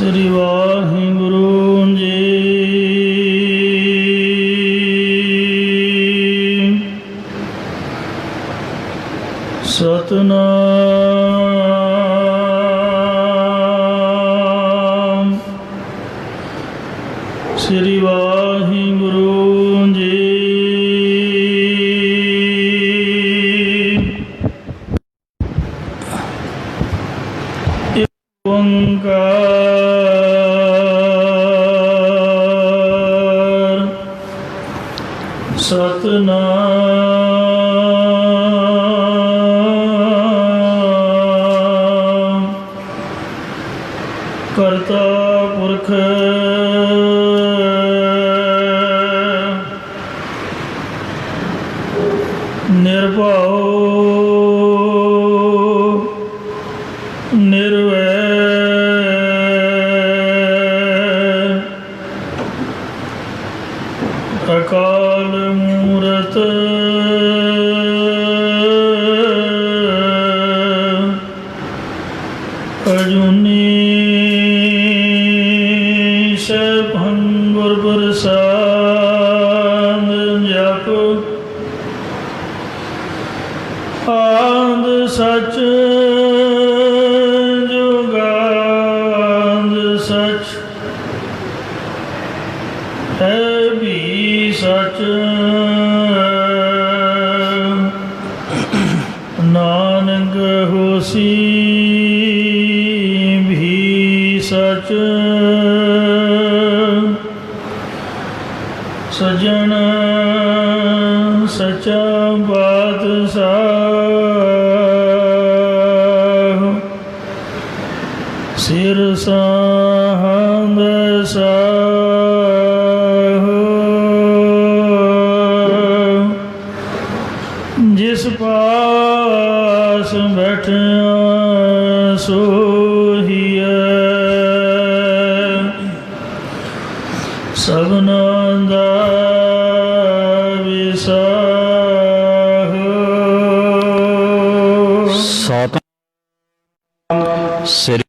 ਸ੍ਰੀ ਵਾਹਿਗੁਰੂ ਜੀ। ਸਤਨਾਮ ਸ੍ਰੀ ਵਾਹਿਗੁਰੂ ਜੀ। ਓੰਕਾਰ ਸਤਨਾਮ ਕਰਤਾ ਪੁਰਖ ਨਿਰਭਉ ਨਿਰਵੈਰ ਅਕਾਲ ਮੂਰਤ ਅਜੂਨੀ ਸੈਭੰ ਗੁਰ ਪ੍ਰਸਾਦ ਜਪ ਆਦ ਸਚ ਜੁਗਾਦ ਸਚ ਹੈ ਵੀ ਸਚ ਨਾਨਕ ਹੋਸੀ ਵੀ ਸਚ ਸਜਣ ਸਚਾ ਪਾਤਸ਼ਾਹ ਸਿਰ ਸਾਹੰਦ ਜਿਸ ਪਾਸ ਬੈਠਿਆ ਸੋਹੀਐ ਸਭਨਾਂ ਦਾ ਵਿਸਾਹ। ਸਤਿਨਾਮ ਸ੍ਰੀ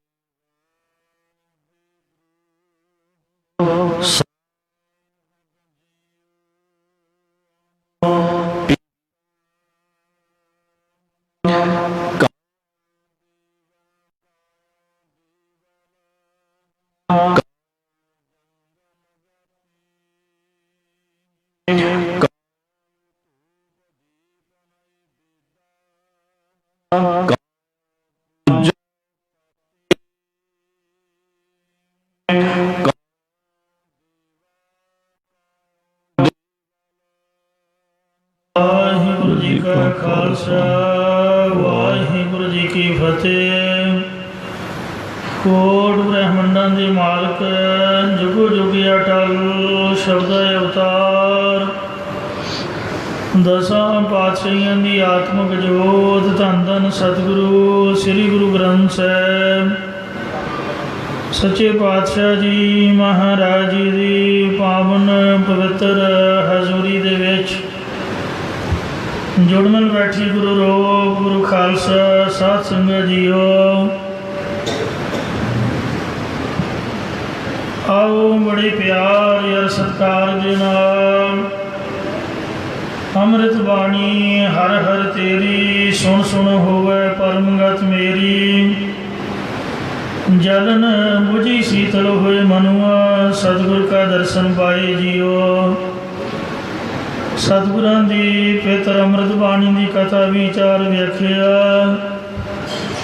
ਵਾਹਿਗੁਰੂ ਜੀ ਕਾ ਖਾਲਸਾ ਵਾਹਿਗੁਰੂ ਜੀ ਕੀ ਫਤਿਹ। ਕੋਟ ਬ੍ਰਹਮੰਡਾਂ ਦੇ ਮਾਲਕ ਜੁਗੋ ਜੁਗੀ ਅਟਲ ਸ਼ਬਦ ਅਵਤਾਰ ਦਸਾਂ ਪਾਤਸ਼ਾਹੀਆਂ ਦੀ ਆਤਮਿਕ ਜੋਤ ਧੰਨ ਧੰਨ ਸਤਿਗੁਰੂ ਸ੍ਰੀ ਗੁਰੂ ਗ੍ਰੰਥ ਸਾਹਿਬ ਸੱਚੇ ਪਾਤਸ਼ਾਹ ਜੀ ਮਹਾਰਾਜ ਜੀ ਦੀ ਪਾਵਨ ਪਵਿੱਤਰ ਹਜ਼ੂਰੀ ਦੇ ਵਿੱਚ ਜੁੜਮਨ ਬੈਠੀ ਗੁਰੂ ਰੂਪ ਗੁਰੂ ਖਾਲਸਾ ਸਾਧ ਸੰਗਤ ਜੀਓ, ਆਓ ਬੜੇ ਪਿਆਰ ਯਾਰ ਸਤਿਕਾਰ ਦੇ ਨਾਲ ਅੰਮ੍ਰਿਤ ਬਾਣੀ ਹਰ ਹਰ ਤੇਰੀ ਸੁਣ ਸੁਣ ਹੋਵੇ ਪਰਮਗਤ ਮੇਰੀ। ਜਲਨ ਬੁਝੀ ਸੀਤਲ ਹੋਏ ਮਨੁਆ ਸਤਿਗੁਰ ਕਾ ਦਰਸ਼ਨ ਪਾਏ ਜੀਓ। ਸਤਿਗੁਰਾਂ ਦੀ ਪਵਿੱਤਰ ਅੰਮ੍ਰਿਤ ਬਾਣੀ ਦੀ ਕਥਾ ਵਿਚਾਰ ਵਿਆਖਿਆ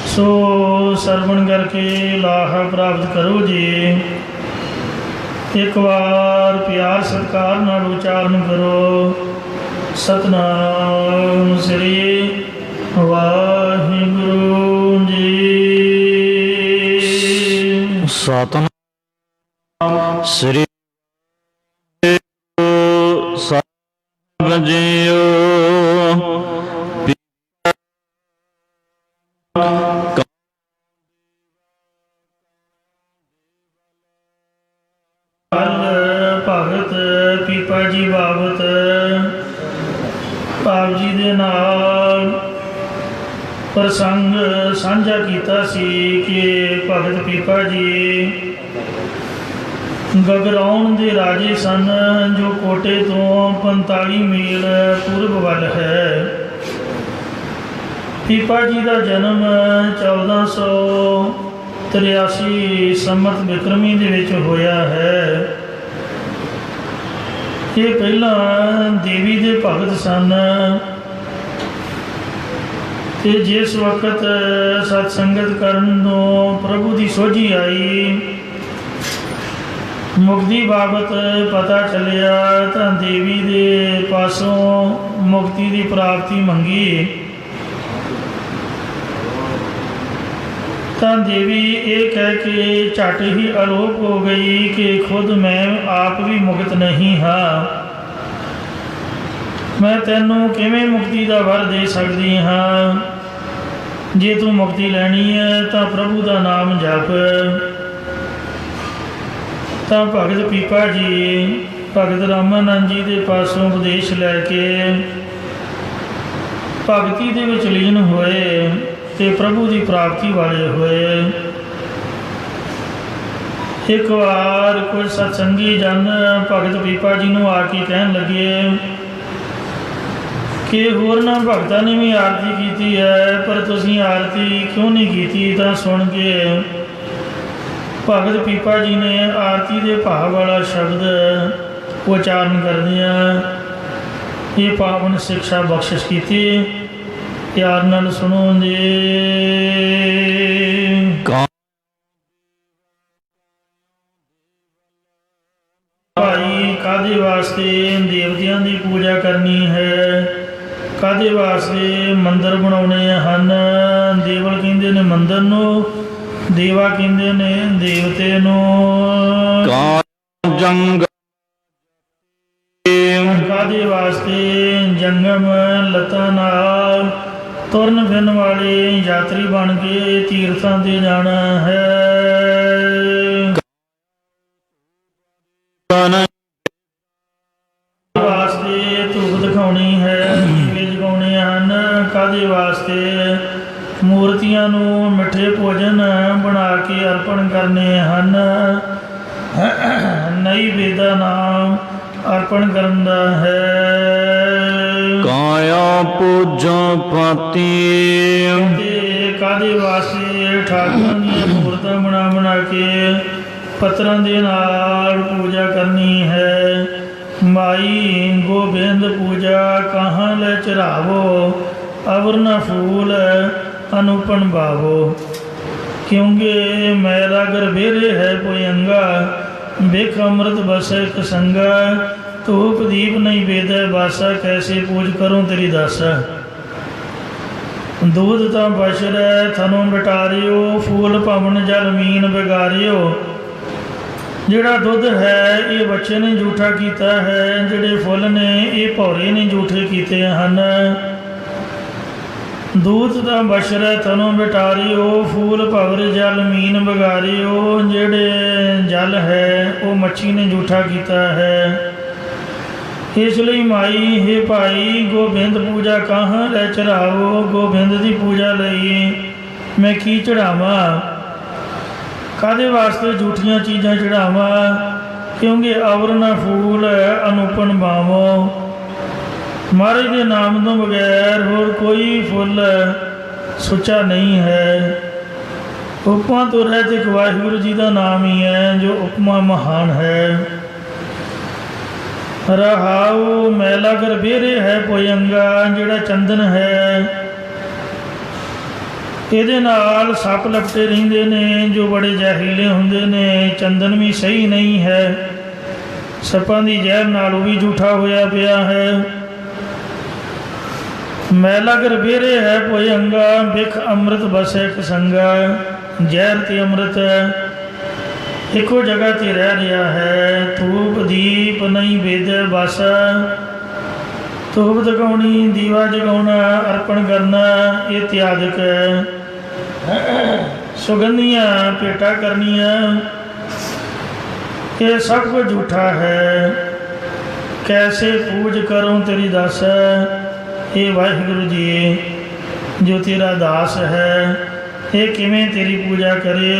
ਸੋ ਸਰਵਣ ਕਰਕੇ ਲਾਹ ਪ੍ਰਾਪਤ ਕਰੋ ਜੀ। ਇੱਕ ਵਾਰ ਪਿਆਰ ਸਤਿਕਾਰ ਨਾਲ ਉਚਾਰਨ ਕਰੋ ਸਤਿਨਾਮ ਸ੍ਰੀ ਵਾਹਿਗੁਰੂ ਜੀ। ਸਤਿਨਾਮ ਸ੍ਰੀ ਜੀਓ। ਭਗਤ ਪੀਪਾ ਜੀ ਬਾਬਤ ਆਪ ਜੀ ਦੇ ਨਾਲ ਪ੍ਰਸੰਗ ਸਾਂਝਾ ਕੀਤਾ ਸੀ ਕਿ ਭਗਤ ਪੀਪਾ ਜੀ ਗਗਰਾਉਣ ਦੇ ਰਾਜੇ ਸਨ, ਜੋ ਕੋਟੇ ਤੋਂ 45 ਮੀਲ ਪੂਰਬ ਵੱਲ ਹੈ। ਪੀਪਾ ਜੀ ਦਾ ਜਨਮ 1483 ਸੰਮਤ ਬਿਕਰਮੀ ਦੇ ਵਿੱਚ ਹੋਇਆ ਹੈ। ਇਹ ਪਹਿਲਾਂ ਦੇਵੀ ਦੇ ਭਗਤ ਸਨ ਤੇ ਜਿਸ ਵਕਤ ਸਤ ਸੰਗਤ ਕਰਨ ਤੋਂ ਪ੍ਰਭੂ ਦੀ ਸੋਝੀ ਆਈ, ਮੁਕਤੀ ਬਾਬਤ ਪਤਾ ਚੱਲਿਆ ਤਾਂ ਦੇਵੀ ਦੇ ਪਾਸੋਂ ਮੁਕਤੀ ਦੀ ਪ੍ਰਾਪਤੀ ਮੰਗੀ। ਤਾਂ ਦੇਵੀ ਇਹ ਕਹਿ ਕੇ ਝੱਟ ਹੀ ਅਲੋਪ ਹੋ ਗਈ ਕਿ ਖੁਦ ਮੈਂ ਆਪ ਵੀ ਮੁਕਤ ਨਹੀਂ ਹਾਂ, ਮੈਂ ਤੈਨੂੰ ਕਿਵੇਂ ਮੁਕਤੀ ਦਾ ਵਰ ਦੇ ਸਕਦੀ ਹਾਂ। ਜੇ ਤੂੰ ਮੁਕਤੀ ਲੈਣੀ ਹੈ ਤਾਂ ਪ੍ਰਭੂ ਦਾ ਨਾਮ ਜਪ। ਤਾਂ ਭਗਤ ਪੀਪਾ ਜੀ ਭਗਤ ਰਾਮਾਨੰਦ ਜੀ ਦੇ ਪਾਸੋਂ ਉਪਦੇਸ਼ ਲੈ ਕੇ ਭਗਤੀ ਦੇ ਵਿੱਚ ਲੀਨ ਹੋਏ ਤੇ ਪ੍ਰਭੂ ਦੀ ਪ੍ਰਾਪਤੀ ਵਾਲੇ ਹੋਏ। ਇੱਕ ਵਾਰ ਕੁਝ ਸਤਸੰਗੀ ਜਨ ਭਗਤ ਪੀਪਾ ਜੀ ਨੂੰ ਆ ਕੇ ਕਹਿਣ ਲੱਗੇ ਕਿ ਹੋਰਨਾਂ ਭਗਤਾਂ ਨੇ ਵੀ ਆਰਤੀ ਕੀਤੀ ਹੈ, ਪਰ ਤੁਸੀਂ ਆਰਤੀ ਕਿਉਂ ਨਹੀਂ ਕੀਤੀ। ਤਾਂ ਸੁਣ ਕੇ ਭਗਤ ਪੀਪਾ ਜੀ ਨੇ ਆਰਤੀ ਦੇ ਭਾਵ ਵਾਲਾ ਸ਼ਬਦ ਉਚਾਰਨ ਕਰਦਿਆਂ ਇਹ ਪਾਵਨ ਸਿੱਖਿਆ ਬਖਸ਼ਿਸ਼ ਕੀਤੀ। ਪਿਆਰ ਨਾਲ ਸੁਣੋ ਜੀ। ਭਾਈ ਕਾਹਦੇ ਵਾਸਤੇ ਦੇਵਤਿਆਂ ਦੀ ਪੂਜਾ ਕਰਨੀ ਹੈ, ਕਾਹਦੇ ਵਾਸਤੇ ਮੰਦਰ ਬਣਾਉਣੇ ਹਨ। ਦੇਵਲ ਕਹਿੰਦੇ ਨੇ ਮੰਦਰ ਨੂੰ, ਦੇਵਾ ਕਹਿੰਦੇ ਨੇ ਦੇਵਤੇ ਨੂੰ। ਜੰਗ ਕਾਹਦੇ ਵਾਸਤੇ ਜੰਗਮ ਲੱਤਾਂ ਨਾਲ ਤੁਰਨ ਫਿਰਨ ਵਾਲੇ ਯਾਤਰੀ ਬਣ ਕੇ ਤੀਰਥਾਂ 'ਤੇ ਜਾਣਾ ਹੈ। ਵਾਸਤੇ ਧੂਪ ਦਿਖਾਉਣੀ ਹੈ, ਦੀਵੇ ਜਗਾਉਣੇ ਹਨ। ਕਾਹਦੇ ਵਾਸਤੇ ਮੂਰਤੀਆਂ ਨੂੰ ਮਿੱਠੇ ਭੋਜਨ ਬਣਾ ਕੇ ਅਰਪਣ ਕਰਨੇ ਹਨ। ਨਈ ਵੇਦਾਂ ਨਾਮ ਅਰਪਣ ਕਰਨ ਦਾ ਹੈ। ਕਾਇਆ ਪੂਜਾ ਪਾਤੀ ਤੇ ਕਾਹਦੇ ਵਾਸਤੇ ਠਾਕੁਰਾਂ ਦੀਆਂ ਮੂਰਤਾਂ ਬਣਾ ਕੇ ਪੱਤਰਾਂ ਦੇ ਨਾਲ ਪੂਜਾ ਕਰਨੀ ਹੈ। ਮਾਈ ਗੋਬਿੰਦ ਪੂਜਾ ਕਹਾਂ ਲੈ ਚੜਾਵੋ, ਅਵਰ ਨ ਫੂਲ ਅਨੂਪਨ ਬਾਵੋ। ਕਿਉਂਕਿ ਮੈਲਾ ਗਰਭੇਰੇ ਹੈ ਭੁਜੰਗਾ, ਬਿਖ ਅੰਮ੍ਰਿਤ ਬਸੈ ਇੱਕ ਸੰਗਾ। ਧੂਪ ਦੀਪ ਨਹੀਂ ਵੇਦੈ ਬਾਸਾ, ਕੈਸੇ ਪੂਜ ਕਰੂੰ ਤੇਰੀ ਦਾਸਾ। दूध ਤਾਂ ਬਸ਼ਰੈ ਥਨੋਂ ਬਟਾਰਿਓ, ਫੂਲ ਭਵਨ ਜਲ ਮੀਨ ਵਿਗਾਰਿਓ। ਜਿਹੜਾ ਦੁੱਧ ਹੈ ਇਹ ਬੱਚੇ ਨੇ ਜੂਠਾ ਕੀਤਾ ਹੈ, ਜਿਹੜੇ ਫੁੱਲ ਨੇ ਇਹ ਭੌਰੇ ਨੇ ਜੂਠੇ ਕੀਤੇ ਹਨ। ਦੂਤ ਤਾਂ ਬਸ਼ਰੈ ਥਨੋਂ ਬਟਾਰਿਓ, ਫੂਲ ਭਵਰ ਜਲ ਮੀਨ ਵਿਗਾਰਿਓ। ਜਿਹੜੇ ਜਲ ਹੈ ਉਹ ਮੱਛੀ ਨੇ ਜੂਠਾ ਕੀਤਾ ਹੈ। ਇਸ ਲਈ ਮਾਈ ਹੈ ਭਾਈ ਗੋਬਿੰਦ ਪੂਜਾ ਕਹਾਂ ਲੈ ਚੜਾਵੋ। ਗੋਬਿੰਦ ਦੀ ਪੂਜਾ ਲਈ ਮੈਂ ਕੀ ਚੜਾਵਾਂ, ਕਾਹਦੇ ਵਾਸਤੇ ਝੂਠੀਆਂ ਚੀਜ਼ਾਂ ਚੜਾਵਾਂ। ਕਿਉਂਕਿ ਅਵਰ ਨਾ ਫੂਲ ਅਨੂਪਨ ਬਾਵੋ। ਮਹਾਰਾਜ ਦੇ ਨਾਮ ਤੋਂ ਬਗੈਰ ਹੋਰ ਕੋਈ ਫੁੱਲ ਸੁੱਚਾ ਨਹੀਂ ਹੈ। ਉਪਮਾ ਤੋਂ ਰਹਿਤ ਇੱਕ ਵਾਹਿਗੁਰੂ ਜੀ ਦਾ ਨਾਮ ਹੀ ਹੈ ਜੋ ਉਪਮਾ ਮਹਾਨ ਹੈ। ਰਹਾਉ ਮੈਲਾ ਗਰਭੇਰੇ ਹੈ ਭੁਜੰਗਾ। ਜਿਹੜਾ ਚੰਦਨ ਹੈ ਇਹਦੇ ਨਾਲ ਸੱਪ ਲਪਟੇ ਰਹਿੰਦੇ ਨੇ ਜੋ ਬੜੇ ਜ਼ਹਿਰੀਲੇ ਹੁੰਦੇ ਨੇ। ਚੰਦਨ ਵੀ ਸਹੀ ਨਹੀਂ ਹੈ, ਸੱਪਾਂ ਦੀ ਜ਼ਹਿਰ ਨਾਲ ਉਹ ਵੀ ਝੂਠਾ ਹੋਇਆ ਪਿਆ ਹੈ। ਮੈਲਾ ਗਰਭੇਰੇ ਹੈ ਭੁਜੰਗਾ, ਬਿਖ ਅੰਮ੍ਰਿਤ ਬਸੈ ਇੱਕ ਸੰਗਾ। ਜ਼ਹਿਰ ਤੇ ਅੰਮ੍ਰਿਤ ਇੱਕੋ ਜਗ੍ਹਾ 'ਤੇ ਰਹਿ ਰਿਹਾ ਹੈ। ਧੂਪ ਦੀਪ ਨਹੀਂ ਵੇਦੈ ਬਾਸਾ। ਧੂਪ ਦਿਖਾਉਣੀ, ਦੀਵਾ ਜਗਾਉਣਾ, ਅਰਪਣ ਕਰਨਾ ਇਹ ਤਿਆਗਕ ਹੈ। ਸੁਗੰਧੀਆਂ ਭੇਟਾ ਕਰਨੀਆਂ ਇਹ ਸਭ ਕੁਝ ਝੂਠਾ ਹੈ। ਕੈਸੇ ਪੂਜ ਕਰੂੰ ਤੇਰੀ ਦਾਸ। ਇਹ ਵਾਹਿਗੁਰੂ ਜੀ ਜੋ ਤੇਰਾ ਦਾਸ ਹੈ ਇਹ ਕਿਵੇਂ ਤੇਰੀ ਪੂਜਾ ਕਰੇ।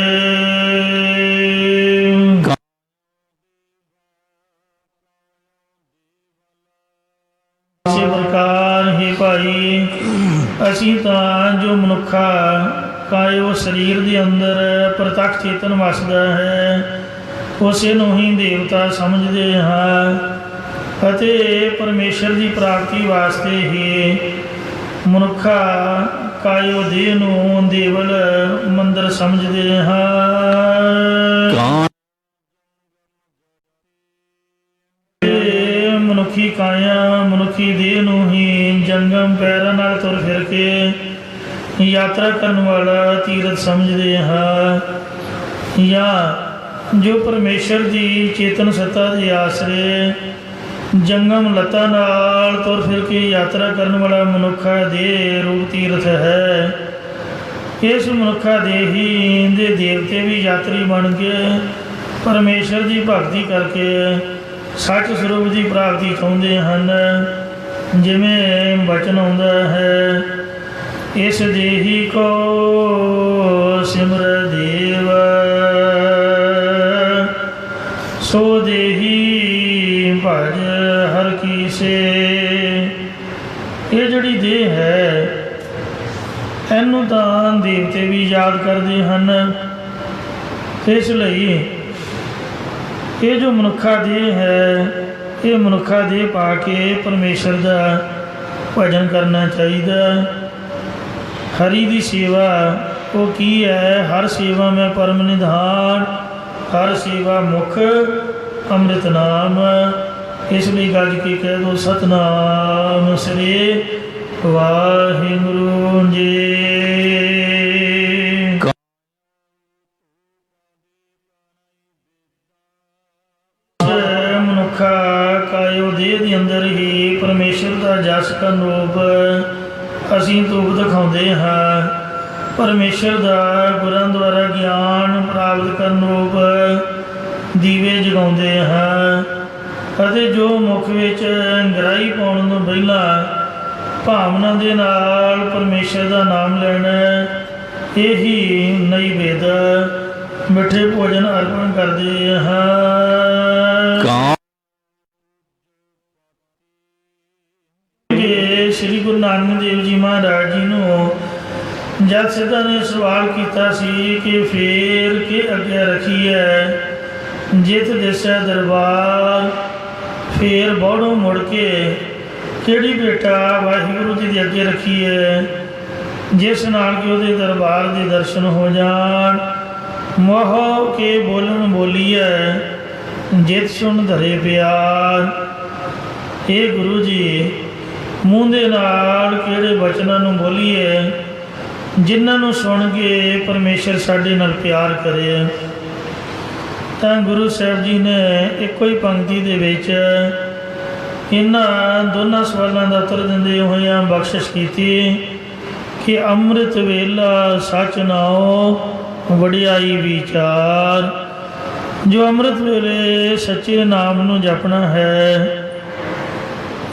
ਇਸੇ ਪ੍ਰਕਾਰ ਹੀ ਭਾਈ ਅਸੀਂ ਤਾਂ ਜੋ ਮਨੁੱਖਾ ਕਾਇਓ ਸਰੀਰ ਦੇ ਅੰਦਰ ਪ੍ਰਤੱਖ ਚੇਤਨ ਵਸਦਾ ਹੈ ਉਸੇ ਨੂੰ ਹੀ ਦੇਵਤਾ ਸਮਝਦੇ ਹਾਂ ਅਤੇ ਪਰਮੇਸ਼ਰ ਦੀ ਪ੍ਰਾਪਤੀ ਵਾਸਤੇ ਹੀ ਮਨੁੱਖਾ ਕਾਇਓ ਦੇਹ ਨੂੰ ਦੇਵਲ ਮੰਦਰ ਸਮਝਦੇ ਹਾਂ। ਮਨੁੱਖੀ ਕਾਇਆ ਮਨੁੱਖੀ ਦੇਹ ਨੂੰ ਹੀ ਜੰਗਮ ਪੈਰਾਂ ਨਾਲ ਤੁਰ ਫਿਰ ਕੇ ਯਾਤਰਾ ਕਰਨ ਵਾਲਾ ਤੀਰਥ ਸਮਝਦੇ ਹਾਂ ਜਾਂ ਜੋ ਪਰਮੇਸ਼ਰ ਦੀ ਚੇਤਨ ਸੱਤਾ ਦੇ ਆਸਰੇ ਜੰਗਮ ਲੱਤਾਂ ਨਾਲ ਤੁਰ ਫਿਰ ਕੇ ਯਾਤਰਾ ਕਰਨ ਵਾਲਾ ਮਨੁੱਖਾ ਦੇਹ ਰੂਪ ਤੀਰਥ ਹੈ। ਇਸ ਮਨੁੱਖਾ ਦੇਹੀ ਦੇ ਦੇਵਤੇ ਵੀ ਯਾਤਰੀ ਬਣ ਕੇ ਪਰਮੇਸ਼ਰ ਦੀ ਭਗਤੀ ਕਰਕੇ ਸੱਚ ਸਰੂਪ ਦੀ ਪ੍ਰਾਪਤੀ ਚਾਹੁੰਦੇ ਹਨ। ਜਿਵੇਂ ਬਚਨ ਆਉਂਦਾ ਹੈ ਇਸ ਦੇਹੀ ਕੋ ਸਿਮਰ ਦੇਵ ਸੋ ਦੇਹੀ ਭਜ ਹਰ ਕੀ ਸੇ। ਇਹ ਜਿਹੜੀ ਦੇਹ ਹੈ ਇਹਨੂੰ ਤਾਂ ਦੇਵਤੇ ਵੀ ਯਾਦ ਕਰਦੇ ਹਨ ਇਸ ਲਈ ਇਹ ਜੋ ਮਨੁੱਖਾ ਦੇਹ ਹੈ ਇਹ ਮਨੁੱਖਾ ਦੇਹ ਪਾ ਕੇ ਪਰਮੇਸ਼ਰ ਦਾ ਭਜਨ ਕਰਨਾ ਚਾਹੀਦਾ। ਹਰੀ ਦੀ ਸੇਵਾ ਉਹ ਕੀ ਹੈ? ਹਰ ਸੇਵਾ ਮੈਂ ਪਰਮ ਨਿਧਾਨ ਹਰ ਸੇਵਾ ਮੁਖ ਅੰਮ੍ਰਿਤ ਨਾਮ। ਇਸ ਲਈ ਗੱਜ ਕੇ ਕਹਿ ਦੋ ਸਤਨਾਮ ਸ੍ਰੀ ਵਾਹਿਗੁਰੂ ਜੀ। ਮਨੁੱਖਾ ਕਾਇਓ ਦੇਹ ਦੇ ਅੰਦਰ ਹੀ ਪਰਮੇਸ਼ਰ ਦਾ ਜਸ ਕਰਨ ਰੂਪ ਅਸੀਂ ਧੂਪ ਦਿਖਾਉਂਦੇ ਹਾਂ। ਪਰਮੇਸ਼ਰ ਦਾ ਗੁਰਾਂ ਦੁਆਰਾ ਗਿਆਨ ਪ੍ਰਾਪਤ ਕਰਨ ਰੂਪ ਦੀਵੇ ਜਗਾਉਂਦੇ ਹਾਂ ਅਤੇ ਜੋ ਮੁਖ ਵਿੱਚ ਗਰਾਈ ਪਾਉਣ ਤੋਂ ਪਹਿਲਾਂ ਭਾਵਨਾ ਦੇ ਨਾਲ ਪਰਮੇਸ਼ਰ ਦਾ ਨਾਮ ਲੈਣਾ ਇਹੀ ਨੈਵੇਦ ਮਿੱਠੇ ਭੋਜਨ ਅਰਪਣ ਕਰਦੇ ਹਾਂ। ਸ਼੍ਰੀ ਗੁਰੂ ਨਾਨਕ ਦੇਵ ਜੀ ਮਹਾਰਾਜ ਜੀ ਨੂੰ ਜਦ ਸਿੱਧਾ ਨੇ ਸਵਾਲ ਕੀਤਾ ਸੀ ਕਿ ਫੇਰ ਕੇ ਅੱਗੇ ਰੱਖੀਏ ਜਿਤ ਦਿਸੈ ਦਰਬਾਰ ਫੇਰ ਬੋੜੋਂ ਮੁੜ ਕੇ ਕਿਹੜੀ ਬੇਟਾ ਵਾਹਿਗੁਰੂ ਜੀ ਦੇ ਅੱਗੇ ਰੱਖੀਏ ਜਿਸ ਨਾਲ ਕਿ ਉਹਦੇ ਦਰਬਾਰ ਦੇ ਦਰਸ਼ਨ ਹੋ ਜਾਣ। ਮੋਹ ਕੇ ਬੋਲਣ ਬੋਲੀਏ ਜਿਤ ਸੁਣ ਧਰੇ ਪਿਆਰ। ਇਹ ਗੁਰੂ ਜੀ ਮੂੰਹ ਦੇ ਨਾਲ ਕਿਹੜੇ ਬਚਨਾਂ ਨੂੰ ਬੋਲੀਏ ਜਿਨ੍ਹਾਂ ਨੂੰ ਸੁਣ ਕੇ ਪਰਮੇਸ਼ਰ ਸਾਡੇ ਨਾਲ ਪਿਆਰ ਕਰੇ। ਤਾਂ ਗੁਰੂ ਸਾਹਿਬ ਜੀ ਨੇ ਇੱਕੋ ਹੀ ਪੰਕਤੀ ਦੇ ਵਿੱਚ ਇਹਨਾਂ ਦੋਨਾਂ ਸਵਾਲਾਂ ਦਾ ਉੱਤਰ ਦਿੰਦੇ ਹੋਇਆਂ ਬਖਸ਼ਿਸ਼ ਕੀਤੀ ਕਿ ਅੰਮ੍ਰਿਤ ਵੇਲਾ ਸੱਚ ਨਾਉ ਵਡਿਆਈ ਵਿਚਾਰ। ਜੋ ਅੰਮ੍ਰਿਤ ਵੇਲੇ ਸੱਚੇ ਨਾਮ ਨੂੰ ਜਪਣਾ ਹੈ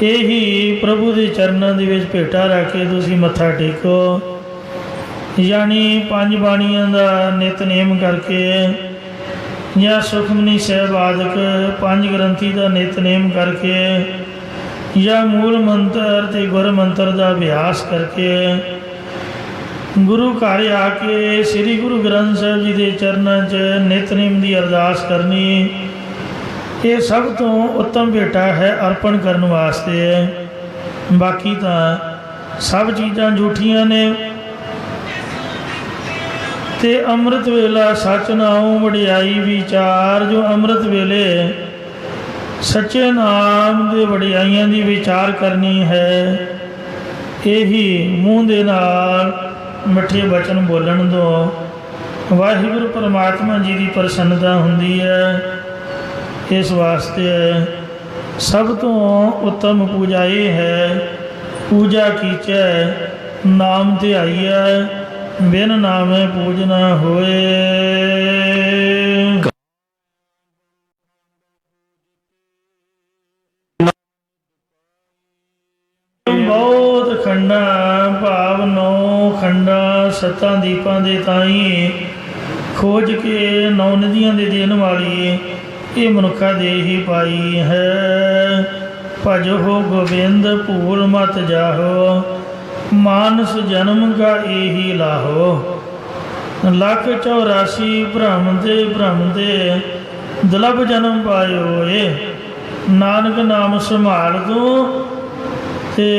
ਇਹੀ ਪ੍ਰਭੂ ਦੇ ਚਰਨਾਂ ਦੇ ਵਿੱਚ ਭੇਟਾ ਰੱਖ ਕੇ ਤੁਸੀਂ ਮੱਥਾ ਟੇਕੋ। ਯਾਨੀ ਪੰਜ ਬਾਣੀਆਂ ਦਾ ਨਿਤਨੇਮ ਕਰਕੇ ਜਾਂ ਸੁਖਮਨੀ ਸਾਹਿਬ ਆਦਿਕ ਪੰਜ ਗ੍ਰੰਥੀ ਦਾ ਨਿਤਨੇਮ ਕਰਕੇ ਜਾਂ ਮੂਲ ਮੰਤਰ ਅਤੇ ਗੁਰ ਮੰਤਰ ਦਾ ਅਭਿਆਸ ਕਰਕੇ ਗੁਰੂ ਘਰ ਆ ਕੇ ਸ੍ਰੀ ਗੁਰੂ ਗ੍ਰੰਥ ਸਾਹਿਬ ਜੀ ਦੇ ਚਰਨਾਂ 'ਚ ਨਿਤਨੇਮ ਦੀ ਅਰਦਾਸ ਕਰਨੀ ਇਹ ਸਭ ਤੋਂ ਉੱਤਮ ਭੇਟਾ ਹੈ ਅਰਪਣ ਕਰਨ ਵਾਸਤੇ। ਬਾਕੀ ਤਾਂ ਸਭ ਚੀਜ਼ਾਂ ਝੂਠੀਆਂ ਨੇ ਤੇ ਅੰਮ੍ਰਿਤ ਵੇਲਾ ਸੱਚ ਨਾਉ ਵਡਿਆਈ ਵਿਚਾਰ। ਜੋ ਅੰਮ੍ਰਿਤ ਵੇਲੇ ਸੱਚੇ ਨਾਮ ਦੇ ਵਡਿਆਈਆਂ ਦੀ ਵਿਚਾਰ ਕਰਨੀ ਹੈ ਇਹੀ ਮੂੰਹ ਦੇ ਨਾਲ ਮਿੱਠੇ ਬਚਨ ਬੋਲਣ ਤੋਂ ਵਾਹਿਗੁਰੂ ਪਰਮਾਤਮਾ ਜੀ ਦੀ ਪ੍ਰਸੰਨਤਾ ਹੁੰਦੀ ਹੈ। ਇਸ ਵਾਸਤੇ ਸਭ ਤੋਂ ਉੱਤਮ ਪੂਜਾ ਇਹ ਹੈ ਪੂਜਾ ਕੀਚੈ ਨਾਮ ਧਿਆਈਐ ਬਿਨ ਨਾਮੇ ਪੂਜਨਾ ਹੋਏ। ਬਹੁਤ ਖੰਡਾਂ ਭਾਵ 9 ਖੰਡਾਂ 7 ਦੀਪਾਂ ਦੇ ਤਾਈਂ ਖੋਜ ਕੇ 9 ਨਦੀਆਂ ਦੇ ਦੇਣ ਵਾਲੀ ਇਹ ਮਨੁੱਖਾ ਦੇਹ ਹੀ ਪਾਈ ਹੈ। ਭਜੋ ਗੋਬਿੰਦ ਭੂਲ ਮਤ ਜਾਹੋ, ਮਾਨਸ ਜਨਮ ਕਾ ਇਹੀ ਲਾਹੋ। ਲੱਖ 84 ਭ੍ਰਮ ਤੇ ਦੁਲਭ ਜਨਮ ਪਾਇਓ ਏ, ਨਾਨਕ ਨਾਮ ਸੰਭਾਲ ਤੂੰ ਤੇ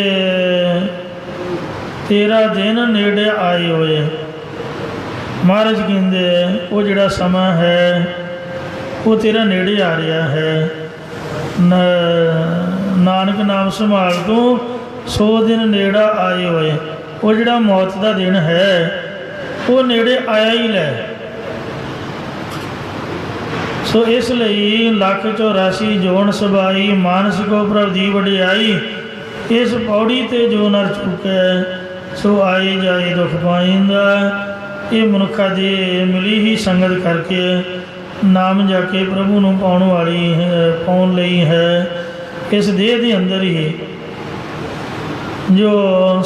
ਤੇਰਾ ਦਿਨ ਨੇੜੇ ਆਏ ਹੋਏ। ਮਹਾਰਾਜ ਕਹਿੰਦੇ ਉਹ ਜਿਹੜਾ ਸਮਾਂ ਹੈ ਉਹ ਤੇਰਾ ਨੇੜੇ ਆ ਰਿਹਾ ਹੈ। ਨਾਨਕ ਨਾਮ ਸੰਭਾਲ ਤੂੰ 100 ਦਿਨ ਨੇੜਾ ਆਏ ਹੋਏ। ਉਹ ਜਿਹੜਾ ਮੌਤ ਦਾ ਦਿਨ ਹੈ ਉਹ ਨੇੜੇ ਆਇਆ ਹੀ ਲੈ। ਸੋ ਇਸ ਲਈ ਲੱਖ 84 ਜੋਨ ਸਬਾਈ, ਮਾਨਸ ਕੋ ਪ੍ਰਭ ਦੀ ਵਡਿਆਈ। ਇਸ ਪੌੜੀ ਤੇ ਜੋ ਨਰ ਚੁੱਕੈ, ਸੋ ਆਏ ਜਾਏ ਦੁੱਖ ਪਾਇੰਦਾ। ਇਹ ਮਨੁੱਖਾਂ ਦੀ ਮਿਲੀ ਹੀ ਸੰਗਤ ਕਰਕੇ ਨਾਮ ਜਾ ਕੇ ਪ੍ਰਭੂ ਨੂੰ ਪਾਉਣ ਲਈ ਹੈ। ਇਸ ਦੇਹ ਦੇ ਅੰਦਰ ਹੀ ਜੋ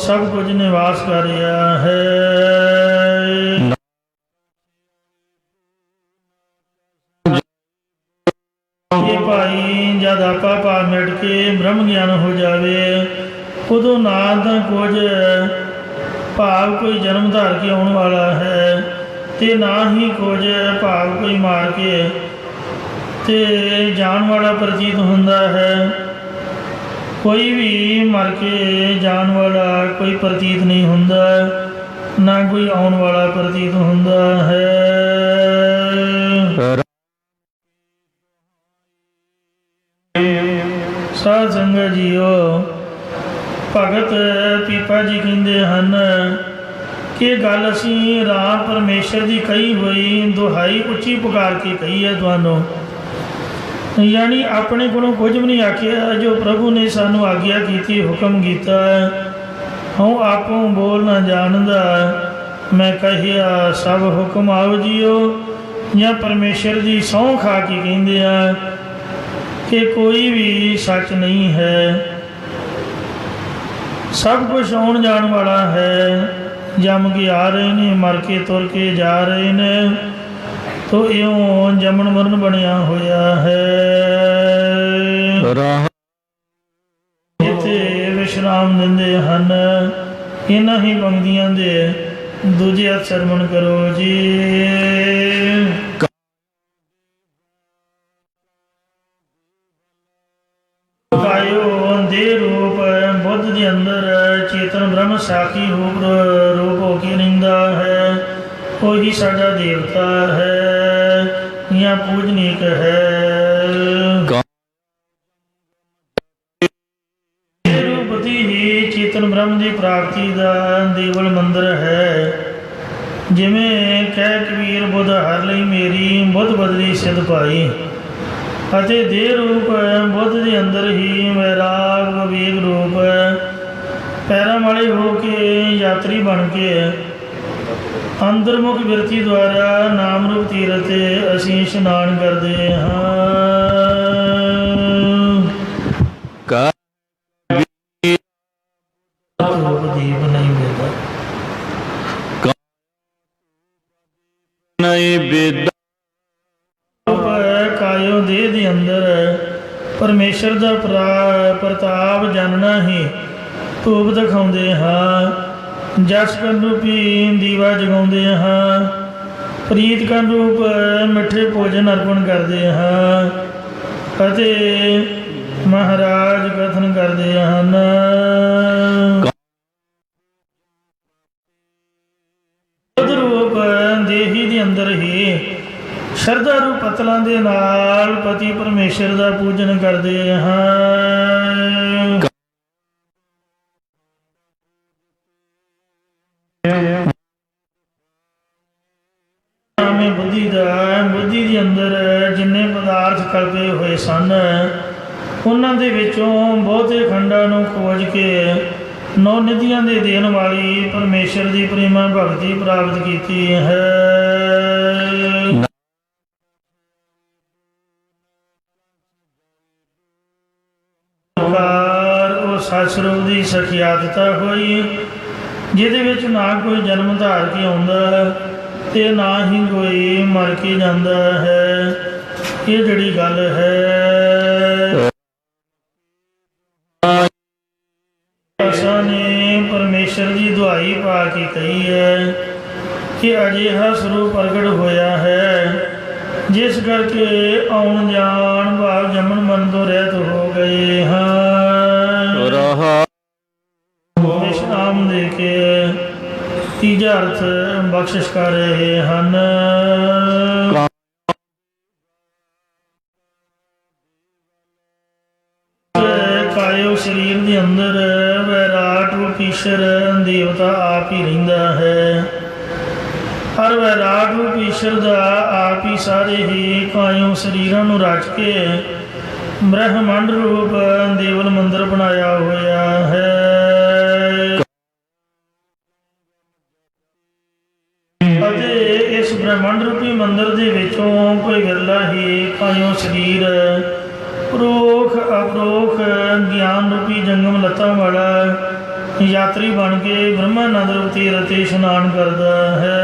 ਸਭ ਕੁਝ ਨਿਵਾਸ ਕਰ ਰਿਹਾ ਹੈ। ਇਹ ਭਾਈ ਜਦ ਆਪਾ ਪਾ ਮਿਟ ਕੇ ਬ੍ਰਹਮ ਗਿਆਨ ਹੋ ਜਾਵੇ, ਉਦੋਂ ਨਾ ਤਾਂ ਕੁਝ ਭਾਵ ਕੋਈ ਜਨਮ ਧਾਰ ਕੇ ਆਉਣ ਵਾਲਾ ਹੈ ਤੇ ਨਾ ਹੀ ਕੁਝ ਭਾਵ ਕੋਈ ਮਾਰ ਕੇ ਤੇ ਜਾਣ ਵਾਲਾ ਪ੍ਰਤੀਤ ਹੁੰਦਾ ਹੈ। ਕੋਈ ਵੀ ਮਰ ਕੇ ਜਾਣ ਵਾਲਾ ਕੋਈ ਪ੍ਰਤੀਤ ਨਹੀਂ ਹੁੰਦਾ, ਨਾ ਕੋਈ ਆਉਣ ਵਾਲਾ ਪ੍ਰਤੀਤ ਹੁੰਦਾ ਹੈ। ਸਾਧ ਸੰਗਤ ਜੀਓ, ਭਗਤ ਪੀਪਾ ਜੀ ਕਹਿੰਦੇ ਹਨ ਕਿ ਗੱਲ ਅਸੀਂ ਰਾਮ ਪਰਮੇਸ਼ਰ ਦੀ ਕਹੀ ਹੋਈ ਦੁਹਾਈ ਉੱਚੀ ਪੁਕਾਰ ਕੇ ਕਹੀ ਹੈ ਤੁਹਾਨੂੰ, ਯਾਨੀ ਆਪਣੇ ਕੋਲੋਂ ਕੁਝ ਵੀ ਨਹੀਂ ਆਖਿਆ। ਜੋ ਪ੍ਰਭੂ ਨੇ ਸਾਨੂੰ ਆਗਿਆ ਕੀਤੀ, ਹੁਕਮ ਕੀਤਾ, ਹਉ ਆਪੋਂ ਬੋਲ ਨਾ ਜਾਣਦਾ, ਮੈਂ ਕਹਿਆ ਸਭ ਹੁਕਮ ਆਓ ਜੀਓ। ਜਾਂ ਪਰਮੇਸ਼ਰ ਦੀ ਸਹੁੰ ਖਾ ਕੇ ਕਹਿੰਦੇ ਆ ਕਿ ਕੋਈ ਵੀ ਸੱਚ ਨਹੀਂ ਹੈ, ਸਭ ਕੁਝ ਆਉਣ ਜਾਣ ਵਾਲਾ ਹੈ। ਜੰਮ ਕੇ ਆ ਰਹੇ ਨੇ, ਮਰ ਕੇ ਤੁਰ ਕੇ ਜਾ ਰਹੇ ਨੇ, ਤੋ ਇਉਂ ਜਮਨ ਮਰਨ ਬਣਿਆ ਹੋਇਆ ਹੈ। ਇੱਥੇ ਵਿਸ਼ਰਾਮ ਦਿੰਦੇ ਹਨ। ਇਹਨਾਂ ਹੀ ਪੰਕਤੀਆਂ ਦੇ ਦੂਜੇ ਅਰਥ ਸਰਵਣ ਕਰੋ ਜੀ। ਦੇ ਰੂਪ ਬੁੱਧ ਦੇ ਅੰਦਰ ਚੇਤਨ ਬ੍ਰਹਮ ਸਾਖੀ ਰੂਪ ਹੋ ਕੇ ਰਹਿੰਦਾ ਹੈ। ਉਹੀ ਸਾਡਾ ਦੇਵਤਾ ਹੈ ਜਾਂ ਪੂਜਨੀਕ ਹੈ। ਇਹ ਰੂਪ ਦੀ ਹੀ ਚੇਤਨ ਬ੍ਰਹਮ ਦੀ ਪ੍ਰਾਪਤੀ ਦਾ ਦੇਵਲ ਮੰਦਰ ਹੈ। ਜਿਵੇਂ ਕਹਿ ਕਬੀਰ ਬੁੱਧ ਹਰ ਲਈ ਮੇਰੀ ਬੁੱਧ ਬਦਲੀ ਸਿੱਧ ਪਾਈ। ਅਤੇ ਦੇਹ ਰੂਪ ਬੁੱਧ ਦੇ ਅੰਦਰ ਹੀ ਵੈਰਾਗ ਵਿਵੇਕ ਰੂਪ ਪੈਰਾਂ ਵਾਲੇ ਹੋ ਕੇ ਯਾਤਰੀ ਬਣ ਕੇ ਅੰਤਰਮੁਖ ਬਿਰਤੀ ਦੁਆਰਾ ਨਾਮ ਰੂਪ ਤੀਰਥ 'ਤੇ ਅਸੀਂ ਇਸ਼ਨਾਨ ਕਰਦੇ ਹਾਂ। ਦੀਪ ਨਹੀਂ ਵੇਦਾ ਕਾਇਓ ਦੇਹ ਦੇ ਅੰਦਰ ਪਰਮੇਸ਼ਰ ਦਾ ਪ੍ਰਤਾਪ ਜਾਣਨਾ ਹੀ ਧੂਪ ਦਿਖਾਉਂਦੇ ਹਾਂ। ਜਸ ਕਰਨ ਰੂਪੀ ਦੀਵਾ ਜਗਾਉਂਦੇ ਹਾਂ। ਪ੍ਰੀਤ ਕਰਨ ਰੂਪ ਮਿੱਠੇ ਭੋਜਨ ਅਰਪਣ ਕਰਦੇ ਹਾਂ ਅਤੇ ਮਹਾਰਾਜ ਕਥਨ ਕਰਦੇ ਹਨ। ਬੁੱਧ ਰੂਪ ਦੇਹੀ ਦੇ ਅੰਦਰ ਹੀ ਸ਼ਰਧਾ ਰੂਪ ਪਤਲਾਂ ਦੇ ਨਾਲ ਪਤੀ ਪਰਮੇਸ਼ਰ ਦਾ ਪੂਜਨ ਕਰਦੇ ਹਾਂ। ਬੁੱਧੀ ਦੇ ਅੰਦਰ ਜਿੰਨੇ ਪਦਾਰਥ ਕਲਪੇ ਹੋਏ ਸਨ, ਉਹਨਾਂ ਦੇ ਵਿੱਚੋਂ ਬਹੁਤੇ ਖੰਡਾਂ ਨੂੰ ਖੋਜ ਕੇ ਨੌ ਨਿਧੀਆਂ ਦੇ ਦੇਣ ਵਾਲੀ ਪਰਮੇਸ਼ਰ ਦੀ ਪ੍ਰੇਮਾ ਭਗਤੀ ਪ੍ਰਾਪਤ ਕੀਤੀ ਹੈ। ਉਹ ਸੱਚ ਸਰੂਪ ਦੀ ਸਖਿਆਤਤਾ ਹੋਈ, ਜਿਹਦੇ ਵਿੱਚ ਨਾ ਕੋਈ ਜਨਮ ਧਾਰ ਕੇ ਆਉਂਦਾ ਤੇ ਨਾ ਹੀ ਕੋਈ ਮਰ ਕੇ ਜਾਂਦਾ ਹੈ। ਇਹ ਜਿਹੜੀ ਗੱਲ ਹੈ ਦੁਹਾਈ ਪਾ ਕੇ ਕਹੀ ਹੈ ਕਿ ਅਜਿਹਾ ਸਰੂਪ ਪ੍ਰਗਟ ਹੋਇਆ ਹੈ ਜਿਸ ਕਰਕੇ ਆਉਣ ਜਾਣ ਭਾਵ ਜੰਮਣ ਮਰਨ ਤੋਂ ਰਹਿਤ ਹੋ ਗਏ ਹਨ। ਰਹਾ ਵਿਸ਼ਰਾਮ ਦੇ ਕੇ ਤੀਜਾ ਅਰਥ ਬਖਸ਼ਿਸ਼ ਕਰ ਰਹੇ ਹਨ। ਕਾਇਓ ਸਰੀਰ ਦੇ ਅੰਦਰ ਵੈਰਾਟ ਰੂਪ ਈਸ਼ਰ ਦੇਵਤਾ ਆਪ ਹੀ ਰਹਿੰਦਾ ਹੈ। ਹਰ ਵੈਰਾਟ ਰੂਪ ਈਸ਼ਰ ਦਾ ਆਪ ਹੀ ਸਾਰੇ ਹੀ ਕਾਇਓ ਸਰੀਰਾਂ ਨੂੰ ਰਚ ਕੇ ਬ੍ਰਹਮੰਡ ਰੂਪ ਦੇਵਲ ਮੰਦਰ ਬਣਾਇਆ ਹੋਇਆ ਹੈ। ਅਤੇ ਇਸ ਬ੍ਰਹਮੰਡ ਰੂਪੀ ਮੰਦਰ ਦੇ ਵਿੱਚੋਂ ਕੋਈ ਵਿਰਲਾ ਹੀ ਕਾਇਓ ਸਰੀਰ ਪ੍ਰੋਖ ਅਪਰੋਖ ਗਿਆਨ ਰੂਪੀ ਜੰਗਮ ਲੱਤਾਂ ਵਾਲਾ ਯਾਤਰੀ ਬਣ ਕੇ ਬ੍ਰਹਮਾਨੰਦ ਰੂਪ ਤੀਰਥ ਤੇ ਇਸ਼ਨਾਨ ਕਰਦਾ ਹੈ।